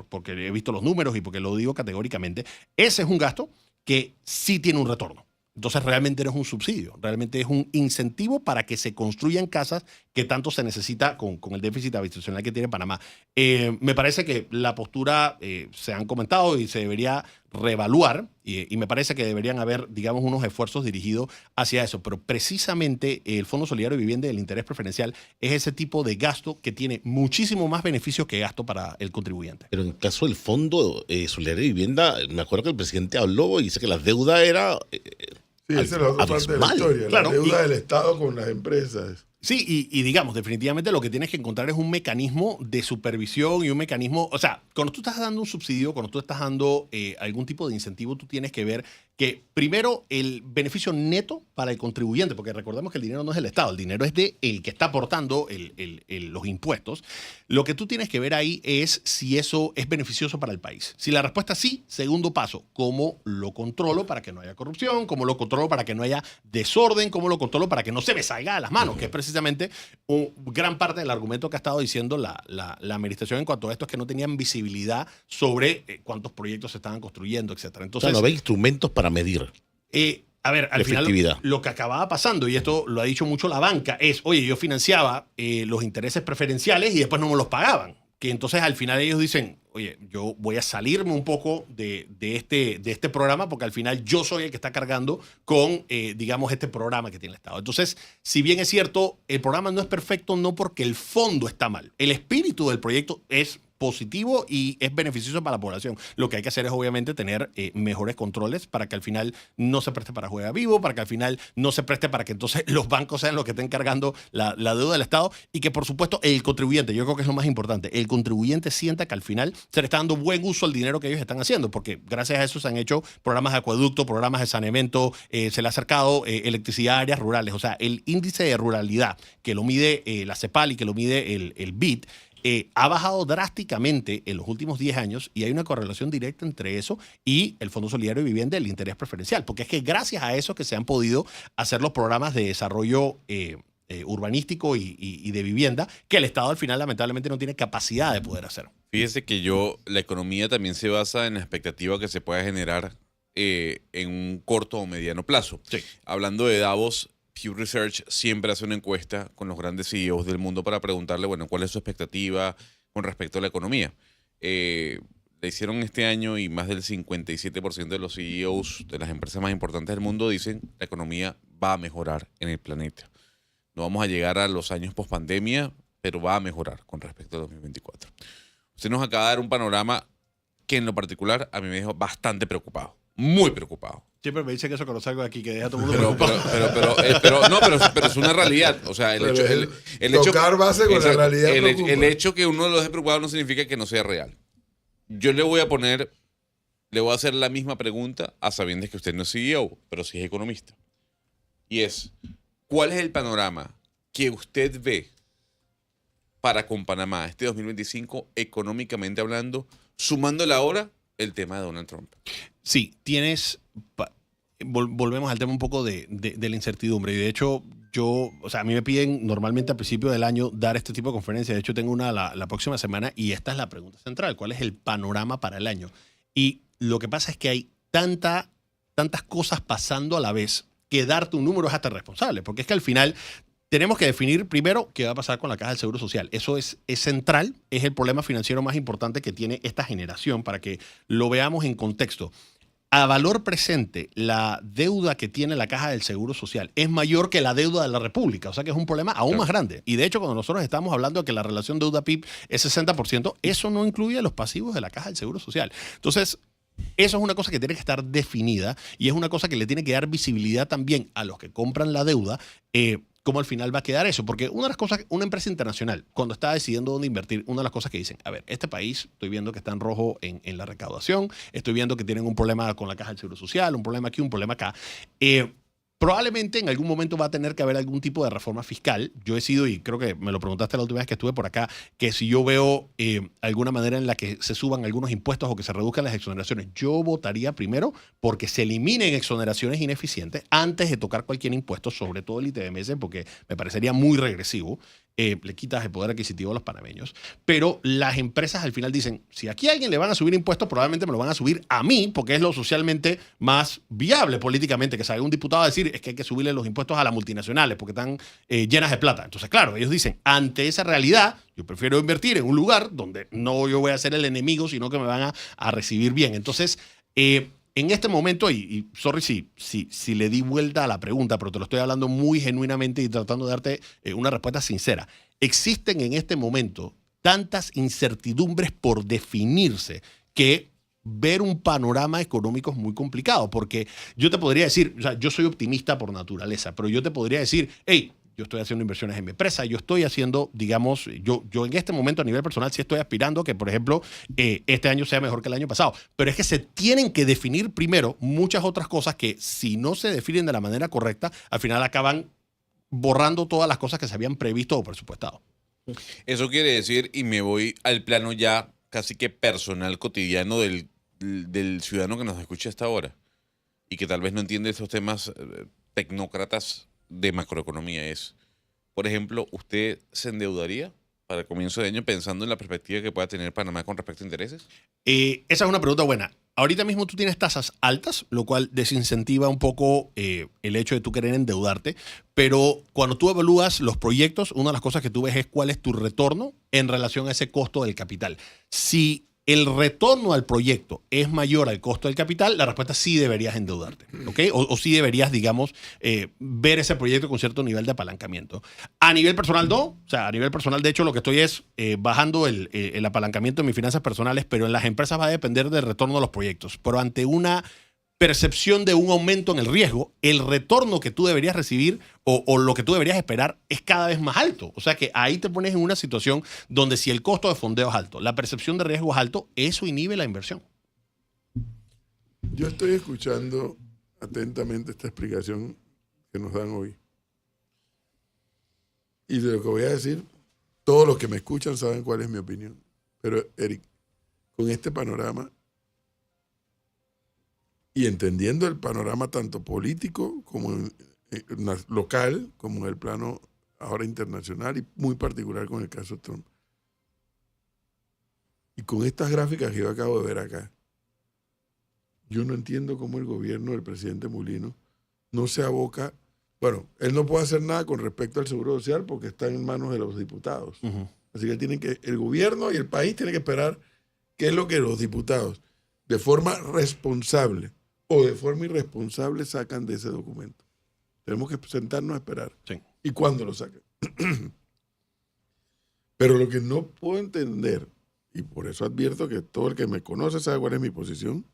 porque he visto los números y porque lo digo categóricamente, ese es un gasto que sí tiene un retorno. Entonces realmente no es un subsidio, realmente es un incentivo para que se construyan casas que tanto se necesita con el déficit habitacional que tiene Panamá. Me parece que la postura se han comentado y se debería reevaluar y me parece que deberían haber, digamos, unos esfuerzos dirigidos hacia eso. Pero precisamente el Fondo Solidario de Vivienda y el interés preferencial es ese tipo de gasto que tiene muchísimo más beneficio que gasto para el contribuyente. Pero en el caso del Fondo Solidario de Vivienda, me acuerdo que el presidente habló y dice que la deuda era... Sí, esa es la otra parte de la historia, claro, la deuda del Estado con las empresas. Sí, y digamos, definitivamente lo que tienes que encontrar es un mecanismo de supervisión y un mecanismo, o sea, cuando tú estás dando un subsidio, cuando tú estás dando algún tipo de incentivo, tú tienes que ver que primero el beneficio neto para el contribuyente, porque recordemos que el dinero no es del Estado, el dinero es de el que está aportando los impuestos. Lo que tú tienes que ver ahí es si eso es beneficioso para el país. Si la respuesta es sí, segundo paso, ¿cómo lo controlo para que no haya corrupción? ¿Cómo lo controlo para que no haya desorden? ¿Cómo lo controlo para que no se me salga de las manos? Que es precisamente gran parte del argumento que ha estado diciendo la administración en cuanto a esto, es que no tenían visibilidad sobre cuántos proyectos se estaban construyendo, etcétera. Entonces, o sea, no ve instrumentos para medir. A ver, al final lo que acababa pasando, y esto lo ha dicho mucho la banca, es, oye, yo financiaba los intereses preferenciales y después no me los pagaban. Que entonces al final ellos dicen, oye, yo voy a salirme un poco de este programa porque al final yo soy el que está cargando con, digamos, este programa que tiene el Estado. Entonces, si bien es cierto, el programa no es perfecto, no porque el fondo está mal. El espíritu del proyecto es positivo y es beneficioso para la población. Lo que hay que hacer es obviamente tener mejores controles para que al final no se preste para juega vivo, para que al final no se preste para que entonces los bancos sean los que estén cargando la deuda del Estado y que por supuesto el contribuyente, yo creo que es lo más importante, el contribuyente sienta que al final se le está dando buen uso al dinero que ellos están haciendo, porque gracias a eso se han hecho programas de acueducto, programas de saneamiento, se le ha acercado electricidad a áreas rurales. O sea, el índice de ruralidad que lo mide la CEPAL y que lo mide el BID, ha bajado drásticamente en los últimos 10 años y hay una correlación directa entre eso y el Fondo Solidario de Vivienda, el interés preferencial, porque es que gracias a eso que se han podido hacer los programas de desarrollo urbanístico y de vivienda que el Estado al final lamentablemente no tiene capacidad de poder hacer. Fíjese que la economía también se basa en la expectativa que se pueda generar en un corto o mediano plazo. Sí. Hablando de Davos, Pew Research siempre hace una encuesta con los grandes CEOs del mundo para preguntarle, bueno, cuál es su expectativa con respecto a la economía. La hicieron este año y más del 57% de los CEOs de las empresas más importantes del mundo dicen la economía va a mejorar en el planeta. No vamos a llegar a los años post-pandemia, pero va a mejorar con respecto a 2024. Usted nos acaba de dar un panorama que en lo particular a mí me dejó bastante preocupado, muy preocupado. Siempre me dice que eso cuando salgo de aquí, que deja a todo el mundo pero es una realidad. O sea, el hecho tocar base con la realidad el hecho que uno lo deje preocupado no significa que no sea real. Yo le voy a hacer la misma pregunta a sabiendas que usted no es CEO, pero sí es economista. Y es, ¿cuál es el panorama que usted ve para con Panamá este 2025, económicamente hablando, sumándole ahora el tema de Donald Trump? Sí, volvemos al tema un poco de la incertidumbre. Y de hecho, a mí me piden normalmente al principio del año dar este tipo de conferencias. De hecho, tengo una la próxima semana y esta es la pregunta central. ¿Cuál es el panorama para el año? Y lo que pasa es que hay tantas cosas pasando a la vez que darte un número es hasta irresponsable. Porque es que al final tenemos que definir primero qué va a pasar con la Caja del Seguro Social. Eso es central, es el problema financiero más importante que tiene esta generación para que lo veamos en contexto. A valor presente, la deuda que tiene la Caja del Seguro Social es mayor que la deuda de la República, o sea que es un problema aún más grande. Y de hecho, cuando nosotros estamos hablando de que la relación deuda-PIB es 60%, eso no incluye los pasivos de la Caja del Seguro Social. Entonces, eso es una cosa que tiene que estar definida y es una cosa que le tiene que dar visibilidad también a los que compran la deuda, cómo al final va a quedar eso. Porque una de las cosas, una empresa internacional, cuando está decidiendo dónde invertir, una de las cosas que dicen, a ver, este país, estoy viendo que está en rojo en la recaudación, estoy viendo que tienen un problema con la Caja del Seguro Social, un problema aquí, un problema acá. Probablemente en algún momento va a tener que haber algún tipo de reforma fiscal. Yo he sido, y creo que me lo preguntaste la última vez que estuve por acá, que si yo veo alguna manera en la que se suban algunos impuestos o que se reduzcan las exoneraciones, yo votaría primero porque se eliminen exoneraciones ineficientes antes de tocar cualquier impuesto, sobre todo el ITBMS, porque me parecería muy regresivo. Le quitas el poder adquisitivo a los panameños. Pero las empresas al final dicen, si aquí a alguien le van a subir impuestos, probablemente me lo van a subir a mí, porque es lo socialmente más viable políticamente, que salga un diputado a decir, es que hay que subirle los impuestos a las multinacionales porque están llenas de plata. Entonces, claro, ellos dicen, ante esa realidad, yo prefiero invertir en un lugar donde no yo voy a ser el enemigo, sino que me van a recibir bien. Entonces, en este momento, y sorry si le di vuelta a la pregunta, pero te lo estoy hablando muy genuinamente y tratando de darte una respuesta sincera. Existen en este momento tantas incertidumbres por definirse que ver un panorama económico es muy complicado, porque yo te podría decir, o sea, yo soy optimista por naturaleza, pero yo te podría decir, hey, yo estoy haciendo inversiones en mi empresa, yo estoy haciendo, digamos, yo en este momento a nivel personal sí estoy aspirando a que, por ejemplo, este año sea mejor que el año pasado. Pero es que se tienen que definir primero muchas otras cosas que si no se definen de la manera correcta, al final acaban borrando todas las cosas que se habían previsto o presupuestado. Eso quiere decir, y me voy al plano ya casi que personal, cotidiano del ciudadano que nos escucha hasta ahora y que tal vez no entiende estos temas tecnócratas de macroeconomía. Es, por ejemplo, ¿usted se endeudaría para el comienzo de año pensando en la perspectiva que pueda tener Panamá con respecto a intereses? Esa es una pregunta buena. Ahorita mismo tú tienes tasas altas, lo cual desincentiva un poco el hecho de tú querer endeudarte, pero cuando tú evalúas los proyectos, una de las cosas que tú ves es cuál es tu retorno en relación a ese costo del capital. Si el retorno al proyecto es mayor al costo del capital, la respuesta sí deberías endeudarte, ¿ok? O sí deberías, digamos, ver ese proyecto con cierto nivel de apalancamiento. A nivel personal, no. O sea, a nivel personal, de hecho, lo que estoy es bajando el apalancamiento de mis finanzas personales, pero en las empresas va a depender del retorno de los proyectos. Pero ante una percepción de un aumento en el riesgo, el retorno que tú deberías recibir o lo que tú deberías esperar es cada vez más alto. O sea que ahí te pones en una situación donde si el costo de fondeo es alto, la percepción de riesgo es alto, eso inhibe la inversión. Yo estoy escuchando atentamente esta explicación que nos dan hoy. Y de lo que voy a decir, todos los que me escuchan saben cuál es mi opinión. Pero, Eric, con este panorama y entendiendo el panorama tanto político como local, como en el plano ahora internacional y muy particular con el caso Trump. Y con estas gráficas que yo acabo de ver acá, yo no entiendo cómo el gobierno del presidente Mulino no se aboca. Bueno, él no puede hacer nada con respecto al seguro social porque está en manos de los diputados. Uh-huh. Así que el gobierno y el país tienen que esperar qué es lo que los diputados, de forma responsable o de forma irresponsable, sacan de ese documento. Tenemos que sentarnos a esperar. Sí. ¿Y cuándo lo sacan? Pero lo que no puedo entender, y por eso advierto que todo el que me conoce sabe cuál es mi posición,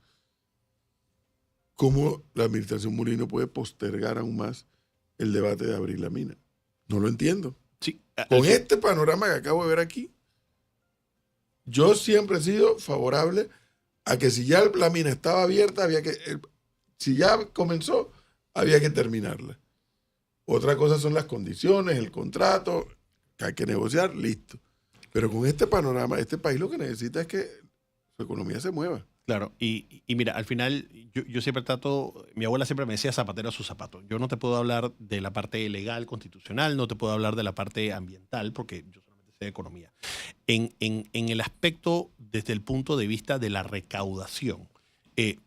cómo la administración Mulino puede postergar aún más el debate de abrir la mina. No lo entiendo. Sí. Con este panorama que acabo de ver aquí, yo siempre he sido favorable a que si ya la mina estaba abierta, si ya comenzó, había que terminarla. Otra cosa son las condiciones, el contrato, que hay que negociar, listo. Pero con este panorama, este país lo que necesita es que su economía se mueva. Claro, y mira, al final yo siempre mi abuela siempre me decía zapatero a su zapato. Yo no te puedo hablar de la parte legal, constitucional, no te puedo hablar de la parte ambiental, porque yo solamente sé de economía. En el aspecto, desde el punto de vista de la recaudación,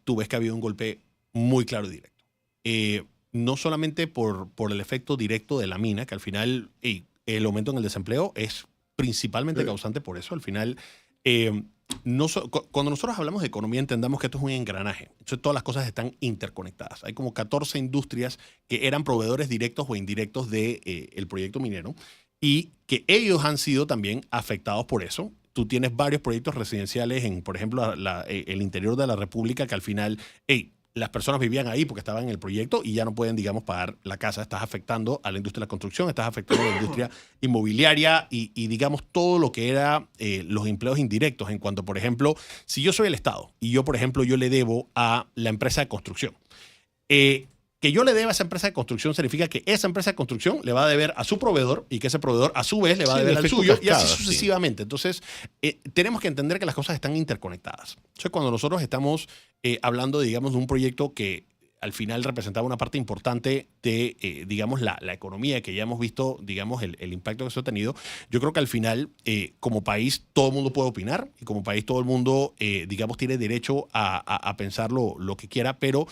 tú ves que ha habido un golpe muy claro y directo. No solamente por el efecto directo de la mina, que al final el aumento en el desempleo es principalmente causante por eso. Al final, cuando nosotros hablamos de economía, entendamos que esto es un engranaje. Entonces, todas las cosas están interconectadas. Hay como 14 industrias que eran proveedores directos o indirectos del proyecto minero y que ellos han sido también afectados por eso. Tú tienes varios proyectos residenciales en, por ejemplo, el interior de la República que al final, las personas vivían ahí porque estaban en el proyecto y ya no pueden, digamos, pagar la casa. Estás afectando a la industria de la construcción, estás afectando a la industria inmobiliaria y digamos, todo lo que era los empleos indirectos en cuanto, por ejemplo, si yo soy el Estado y yo, por ejemplo, yo le debo a la empresa de construcción. Que yo le deba a esa empresa de construcción significa que esa empresa de construcción le va a deber a su proveedor y que ese proveedor a su vez le va a deber al suyo y así sucesivamente. Sí. Entonces, tenemos que entender que las cosas están interconectadas. Entonces, cuando nosotros estamos hablando, digamos, de un proyecto que al final representaba una parte importante de, digamos, la economía, que ya hemos visto, digamos, el impacto que eso ha tenido, yo creo que al final, como país, todo el mundo puede opinar y como país todo el mundo, digamos, tiene derecho a pensar lo que quiera, pero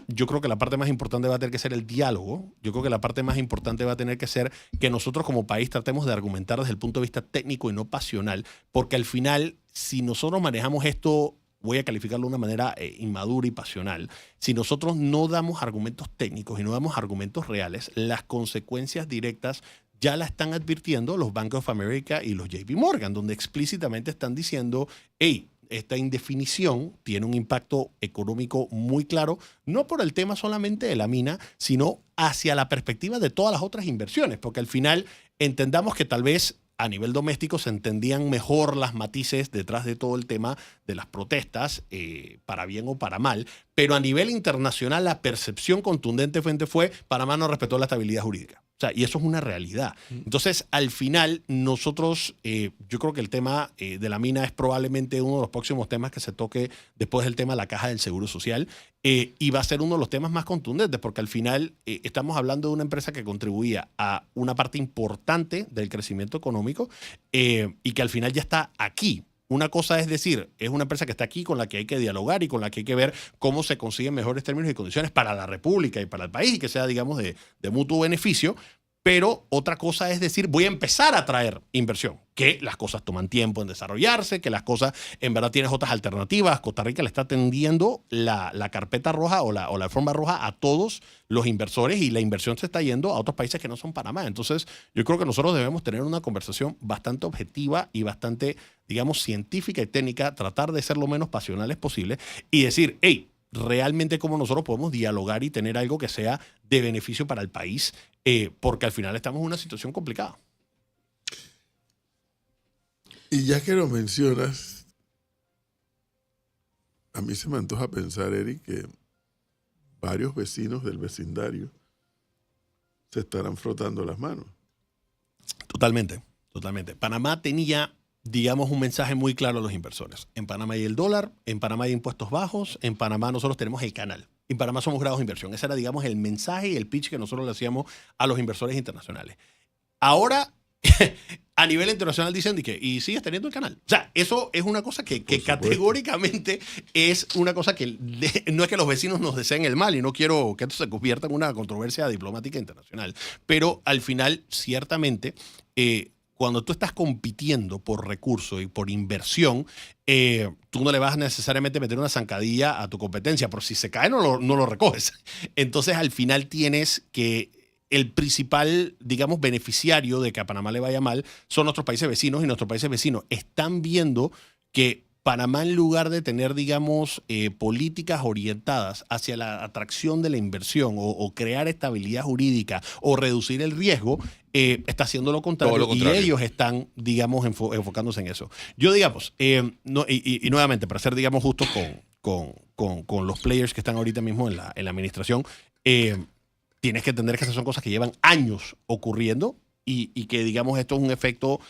yo creo que la parte más importante va a tener que ser el diálogo. Yo creo que la parte más importante va a tener que ser que nosotros como país tratemos de argumentar desde el punto de vista técnico y no pasional, porque al final, si nosotros manejamos esto, voy a calificarlo de una manera inmadura y pasional, si nosotros no damos argumentos técnicos y no damos argumentos reales, las consecuencias directas ya la están advirtiendo los Bank of America y los JP Morgan, donde explícitamente están diciendo, hey, esta indefinición tiene un impacto económico muy claro, no por el tema solamente de la mina, sino hacia la perspectiva de todas las otras inversiones, porque al final entendamos que tal vez a nivel doméstico se entendían mejor las matices detrás de todo el tema de las protestas, para bien o para mal, pero a nivel internacional la percepción contundente fue Panamá no respetó la estabilidad jurídica. O sea, y eso es una realidad. Entonces, al final, nosotros, yo creo que el tema de la mina es probablemente uno de los próximos temas que se toque después del tema de la caja del Seguro Social, y va a ser uno de los temas más contundentes, porque al final estamos hablando de una empresa que contribuía a una parte importante del crecimiento económico, y que al final ya está aquí. Una cosa es decir, es una empresa que está aquí, con la que hay que dialogar y con la que hay que ver cómo se consiguen mejores términos y condiciones para la República y para el país, y que sea, digamos, de mutuo beneficio. Pero otra cosa es decir, voy a empezar a traer inversión, que las cosas toman tiempo en desarrollarse, que las cosas, en verdad tienes otras alternativas. Costa Rica le está tendiendo la carpeta roja o la alfombra roja a todos los inversores, y la inversión se está yendo a otros países que no son Panamá. Entonces, yo creo que nosotros debemos tener una conversación bastante objetiva y bastante, digamos, científica y técnica, tratar de ser lo menos pasionales posible y decir, hey, realmente cómo nosotros podemos dialogar y tener algo que sea de beneficio para el país, porque al final estamos en una situación complicada. Y ya que lo mencionas, a mí se me antoja pensar, Eric, que varios vecinos del vecindario se estarán frotando las manos. Totalmente, totalmente. Panamá tenía, digamos, un mensaje muy claro a los inversores. En Panamá hay el dólar, en Panamá hay impuestos bajos, en Panamá nosotros tenemos el canal. En Panamá somos grados de inversión. Ese era, digamos, el mensaje y el pitch que nosotros le hacíamos a los inversores internacionales. Ahora, a nivel internacional dicen y sigues teniendo el canal. O sea, eso es una cosa que categóricamente es una cosa que no es que los vecinos nos deseen el mal, y no quiero que esto se convierta en una controversia diplomática internacional. Pero al final, ciertamente, cuando tú estás compitiendo por recursos y por inversión, tú no le vas a necesariamente meter una zancadilla a tu competencia, pero si se cae no lo recoges. Entonces, al final tienes que el principal, digamos, beneficiario de que a Panamá le vaya mal son nuestros países vecinos, y nuestros países vecinos están viendo que Panamá, en lugar de tener, digamos, políticas orientadas hacia la atracción de la inversión o crear estabilidad jurídica o reducir el riesgo, está haciendo lo contrario, y ellos están, digamos, enfocándose en eso. Yo, digamos, y nuevamente, para ser, digamos, justos con los players que están ahorita mismo en la administración, tienes que entender que esas son cosas que llevan años ocurriendo, y que, digamos, esto es un efecto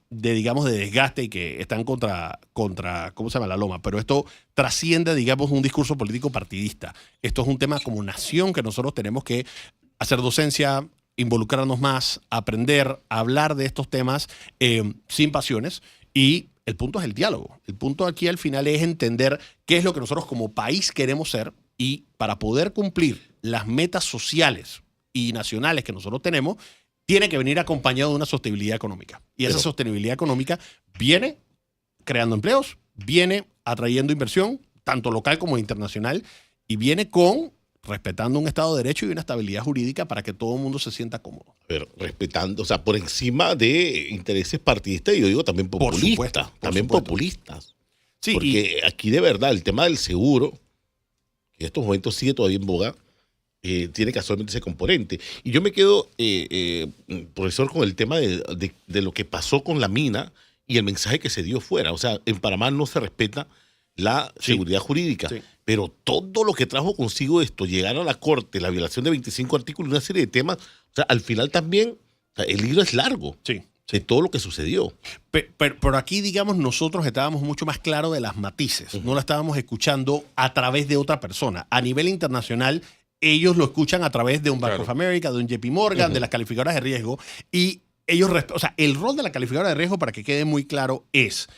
digamos, de desgaste, y que están contra, ¿cómo se llama?, la loma. Pero esto trasciende, digamos, un discurso político partidista. Esto es un tema como nación que nosotros tenemos que hacer docencia, involucrarnos más, aprender a hablar de estos temas sin pasiones, y el punto es el diálogo. El punto aquí al final es entender qué es lo que nosotros como país queremos ser, y para poder cumplir las metas sociales y nacionales que nosotros tenemos, tiene que venir acompañado de una sostenibilidad económica. Y esa sostenibilidad económica viene creando empleos, viene atrayendo inversión, tanto local como internacional, y viene respetando un Estado de Derecho y una estabilidad jurídica para que todo el mundo se sienta cómodo. Pero respetando, o sea, por encima de intereses partidistas, y yo digo también populistas. Populistas. Sí, porque aquí de verdad el tema del seguro, que en estos momentos sigue todavía en boga, tiene casualmente ese componente. Y yo me quedo, profesor, con el tema de lo que pasó con la mina y el mensaje que se dio fuera. O sea, en Panamá no se respeta la seguridad jurídica, pero todo lo que trajo consigo esto, llegar a la corte, la violación de 25 artículos, una serie de temas, o sea, al final también, o sea, el hilo es largo. De todo lo que sucedió. Pero aquí, digamos, nosotros estábamos mucho más claros de las matices. No la estábamos escuchando a través de otra persona. A nivel internacional, ellos lo escuchan a través de un Bank of America, de un JP Morgan, de las calificadoras de riesgo. Y ellos, o sea, el rol de la calificadora de riesgo, para que quede muy claro, es: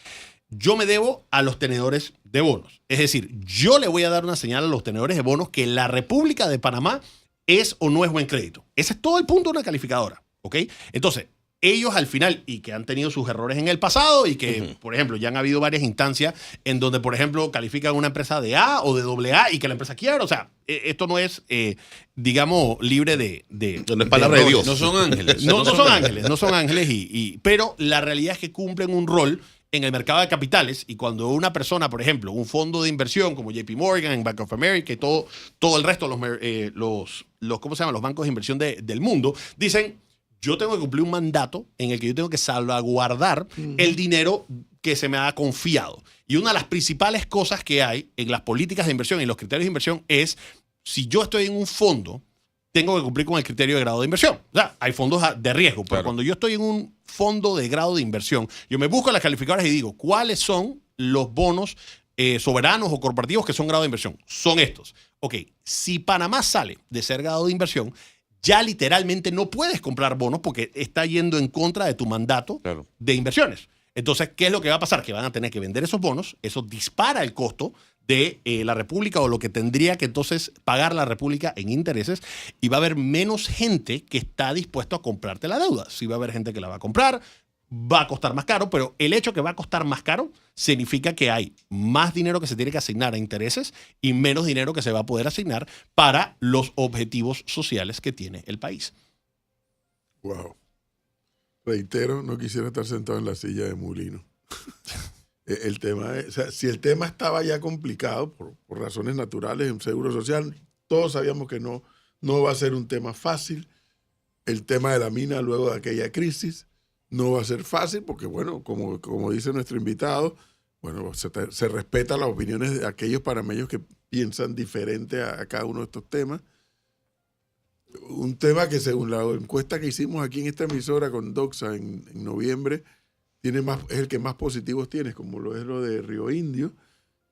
yo me debo a los tenedores de bonos. Es decir, yo le voy a dar una señal a los tenedores de bonos que la República de Panamá es o no es buen crédito. Ese es todo el punto de una calificadora. ¿Ok? Entonces, ellos al final, y que han tenido sus errores en el pasado y que, por ejemplo, ya han habido varias instancias en donde, por ejemplo, califican una empresa de A o de AA y que la empresa quiebra. O sea, esto no es, digamos, libre de no es palabra de Dios. No son ángeles. no son ángeles, no son ángeles, pero la realidad es que cumplen un rol en el mercado de capitales, y cuando una persona, por ejemplo, un fondo de inversión como JP Morgan, Bank of America y todo el resto de los ¿cómo se llaman? Los bancos de inversión del mundo, dicen, yo tengo que cumplir un mandato en el que yo tengo que salvaguardar el dinero que se me ha confiado. Y una de las principales cosas que hay en las políticas de inversión y en los criterios de inversión es, si yo estoy en un fondo, tengo que cumplir con el criterio de grado de inversión. O sea, hay fondos de riesgo, pero Claro. cuando yo estoy en un fondo de grado de inversión, yo me busco las calificadoras y digo, ¿cuáles son los bonos soberanos o corporativos que son grado de inversión? Son estos. Ok, si Panamá sale de ser grado de inversión, ya literalmente no puedes comprar bonos porque está yendo en contra de tu mandato Claro. de inversiones. Entonces, ¿qué es lo que va a pasar? Que van a tener que vender esos bonos, eso dispara el costo de la República o lo que tendría que entonces pagar la República en intereses, y va a haber menos gente que está dispuesto a comprarte la deuda. Sí va a haber gente que la va a comprar, va a costar más caro, pero el hecho que va a costar más caro significa que hay más dinero que se tiene que asignar a intereses y menos dinero que se va a poder asignar para los objetivos sociales que tiene el país. Wow. Reitero, no quisiera estar sentado en la silla de Mulino. El tema es, o sea, si el tema estaba ya complicado por razones naturales en Seguro Social, todos sabíamos que no va a ser un tema fácil. El tema de la mina luego de aquella crisis no va a ser fácil porque, bueno, como dice nuestro invitado, bueno, se respetan las opiniones de aquellos panameños que piensan diferente a cada uno de estos temas. Un tema que, según la encuesta que hicimos aquí en esta emisora con Doxa en noviembre, es el que más positivos tiene, como lo es lo de Río Indio,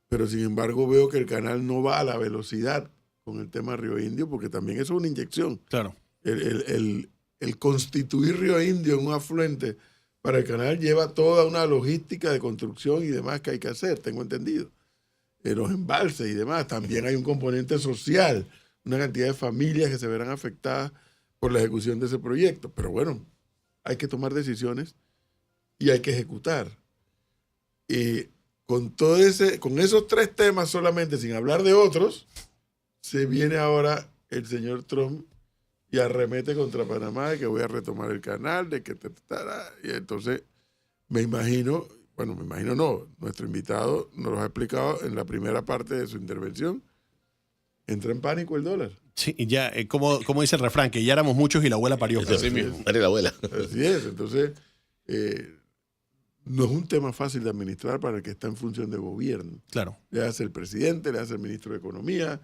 pero sin embargo veo que el canal no va a la velocidad con el tema Río Indio, porque también eso es una inyección. Claro. El constituir Río Indio en un afluente para el canal lleva toda una logística de construcción y demás que hay que hacer, tengo entendido. Los embalses y demás. También hay un componente social, una cantidad de familias que se verán afectadas por la ejecución de ese proyecto. Pero bueno, hay que tomar decisiones y hay que ejecutar. Con esos tres temas solamente, sin hablar de otros, se viene ahora el señor Trump y arremete contra Panamá de que voy a retomar el canal, de que y entonces me imagino no, nuestro invitado nos lo ha explicado en la primera parte de su intervención, entra en pánico el dólar. Sí, y ya, como dice el refrán, que ya éramos muchos y la abuela parió. Así mismo. Dale la abuela. Así es, entonces no es un tema fácil de administrar para el que está en función de gobierno. Claro. Le hace el presidente, le hace el ministro de Economía,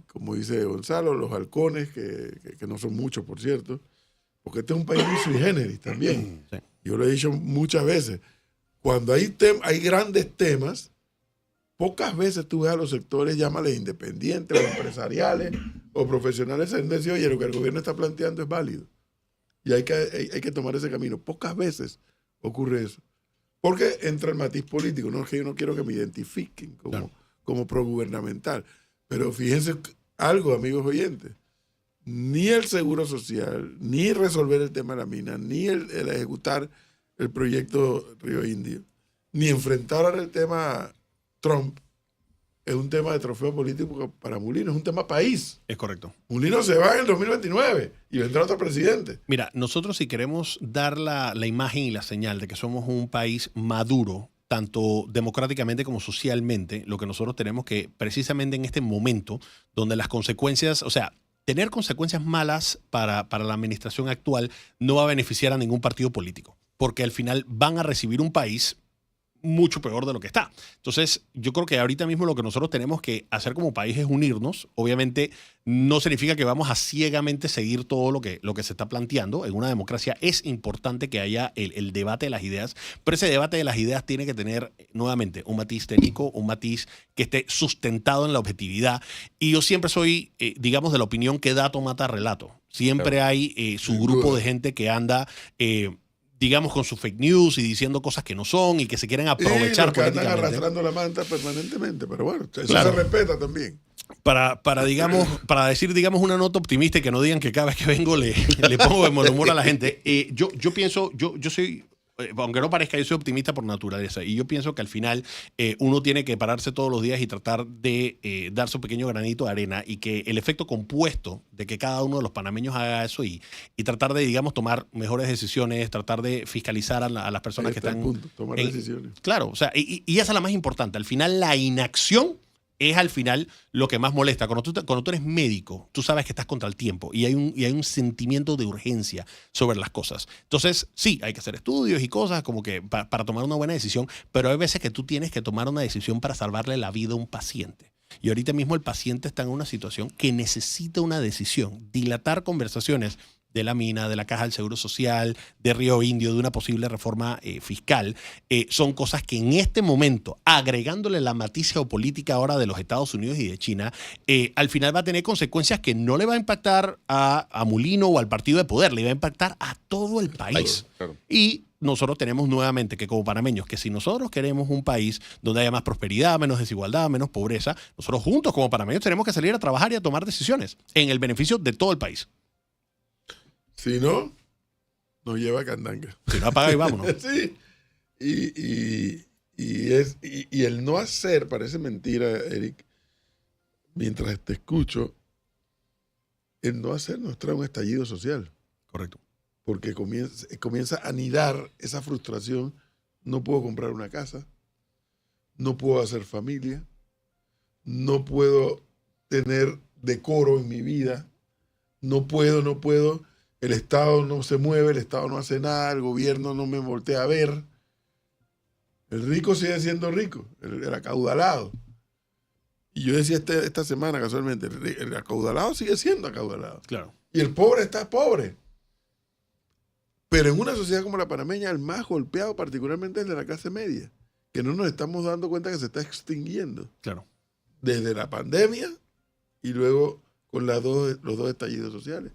como dice Gonzalo, los halcones, que no son muchos, por cierto, porque este es un país muy sui generis también. Sí. Yo lo he dicho muchas veces. Cuando hay grandes temas, pocas veces tú ves a los sectores, llámales independientes o empresariales o profesionales, en decir, oye, lo que el gobierno está planteando es válido. Y hay que tomar ese camino. Pocas veces ocurre eso. Porque entra el matiz político. No es que yo no quiero que me identifiquen como progubernamental. Pero fíjense algo, amigos oyentes. Ni el Seguro Social, ni resolver el tema de la mina, ni el ejecutar el proyecto Río Indio, ni enfrentar ahora el tema Trump, es un tema de trofeo político para Mulino, es un tema país. Es correcto. Mulino se va en el 2029 y vendrá otro presidente. Mira, nosotros si queremos dar la imagen y la señal de que somos un país maduro, tanto democráticamente como socialmente, lo que nosotros tenemos que, precisamente en este momento, donde las consecuencias, o sea, tener consecuencias malas para la administración actual no va a beneficiar a ningún partido político, porque al final van a recibir un país mucho peor de lo que está. Entonces, yo creo que ahorita mismo lo que nosotros tenemos que hacer como país es unirnos. Obviamente, no significa que vamos a ciegamente seguir todo lo que se está planteando. En una democracia es importante que haya el debate de las ideas, pero ese debate de las ideas tiene que tener, nuevamente, un matiz técnico, un matiz que esté sustentado en la objetividad. Y yo siempre soy, digamos, de la opinión que dato mata relato. Siempre hay su grupo de gente que anda digamos, con sus fake news y diciendo cosas que no son y que se quieren aprovechar que andan políticamente. arrastrando la manta permanentemente, pero bueno, eso Claro. se respeta también. Para decir, digamos, una nota optimista y que no digan que cada vez que vengo le pongo de mal humor a la gente. Yo pienso, yo soy, aunque no parezca, yo soy optimista por naturaleza. Y yo pienso que al final uno tiene que pararse todos los días y tratar de dar su pequeño granito de arena y que el efecto compuesto de que cada uno de los panameños haga eso y tratar de, digamos, tomar mejores decisiones, tratar de fiscalizar a las personas que están... Tomar decisiones. Claro, o sea, y esa es la más importante. Al final, la inacción es al final lo que más molesta. Cuando tú eres médico, tú sabes que estás contra el tiempo y hay un sentimiento de urgencia sobre las cosas. Entonces, sí, hay que hacer estudios y cosas como que para tomar una buena decisión, pero hay veces que tú tienes que tomar una decisión para salvarle la vida a un paciente. Y ahorita mismo el paciente está en una situación que necesita una decisión. Dilatar conversaciones de la mina, de la Caja del Seguro Social, de Río Indio, de una posible reforma fiscal, son cosas que en este momento, agregándole la matiz geopolítica ahora de los Estados Unidos y de China, al final va a tener consecuencias que no le va a impactar a Mulino o al partido de poder, le va a impactar a todo el país. Claro. Y nosotros tenemos nuevamente que como panameños, que si nosotros queremos un país donde haya más prosperidad, menos desigualdad, menos pobreza, nosotros juntos como panameños tenemos que salir a trabajar y a tomar decisiones en el beneficio de todo el país. Si no, nos lleva a Candanga. Si no, apaga y vámonos. Sí. Y el no hacer, parece mentira, Eric, mientras te escucho, el no hacer nos trae un estallido social. Correcto. Porque comienza a anidar esa frustración. No puedo comprar una casa, no puedo hacer familia, no puedo tener decoro en mi vida, no puedo. El Estado no se mueve, el Estado no hace nada, el gobierno no me voltea a ver. El rico sigue siendo rico, el acaudalado. Y yo decía esta semana casualmente, el acaudalado sigue siendo acaudalado. Claro. Y el pobre está pobre. Pero en una sociedad como la panameña, el más golpeado particularmente es el de la clase media, que no nos estamos dando cuenta que se está extinguiendo. Claro. Desde la pandemia y luego con los dos estallidos sociales.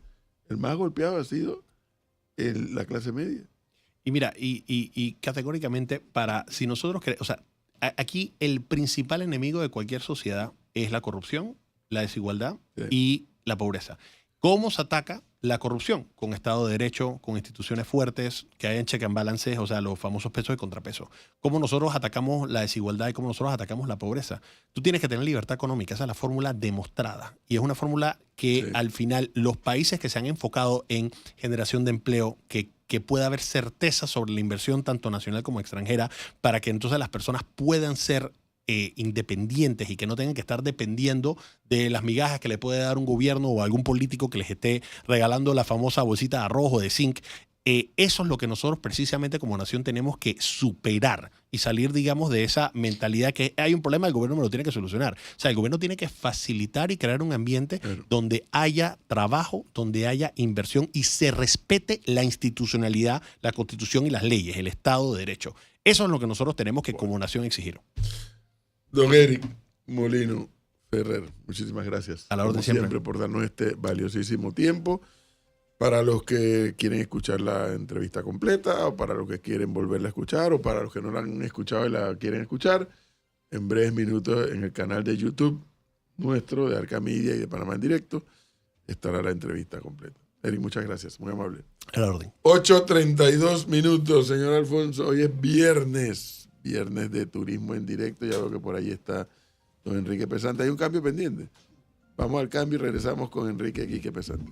El más golpeado ha sido la clase media. Y mira, y categóricamente, si nosotros queremos, o sea, aquí el principal enemigo de cualquier sociedad es la corrupción, la desigualdad y la pobreza. ¿Cómo se ataca la corrupción? Con Estado de Derecho, con instituciones fuertes, que hayan check and balances, o sea, los famosos pesos y contrapesos. ¿Cómo nosotros atacamos la desigualdad y cómo nosotros atacamos la pobreza? Tú tienes que tener libertad económica, esa es la fórmula demostrada. Y es una fórmula que al final los países que se han enfocado en generación de empleo, que pueda haber certeza sobre la inversión tanto nacional como extranjera, para que entonces las personas puedan ser independientes y que no tengan que estar dependiendo de las migajas que le puede dar un gobierno o algún político que les esté regalando la famosa bolsita de arroz o de zinc. Eso es lo que nosotros precisamente como nación tenemos que superar y salir, digamos, de esa mentalidad que hay un problema, el gobierno me lo tiene que solucionar. O sea, el gobierno tiene que facilitar y crear un ambiente donde haya trabajo, donde haya inversión y se respete la institucionalidad, la Constitución y las leyes, el Estado de Derecho. Eso es lo que nosotros tenemos que como nación exigir. Don Eric Molino Ferrer, muchísimas gracias. A la orden siempre por darnos este valiosísimo tiempo. Para los que quieren escuchar la entrevista completa, o para los que quieren volverla a escuchar, o para los que no la han escuchado y la quieren escuchar, en breves minutos en el canal de YouTube nuestro, de Arca Media y de Panamá en Directo, estará la entrevista completa. Eric, muchas gracias, muy amable. A la orden. 8:32 minutos, señor Alfonso. Hoy es viernes de Turismo en Directo. Ya veo que por ahí está don Enrique Pesante. Hay un cambio pendiente. Vamos al cambio y regresamos con Enrique Quique Pesante.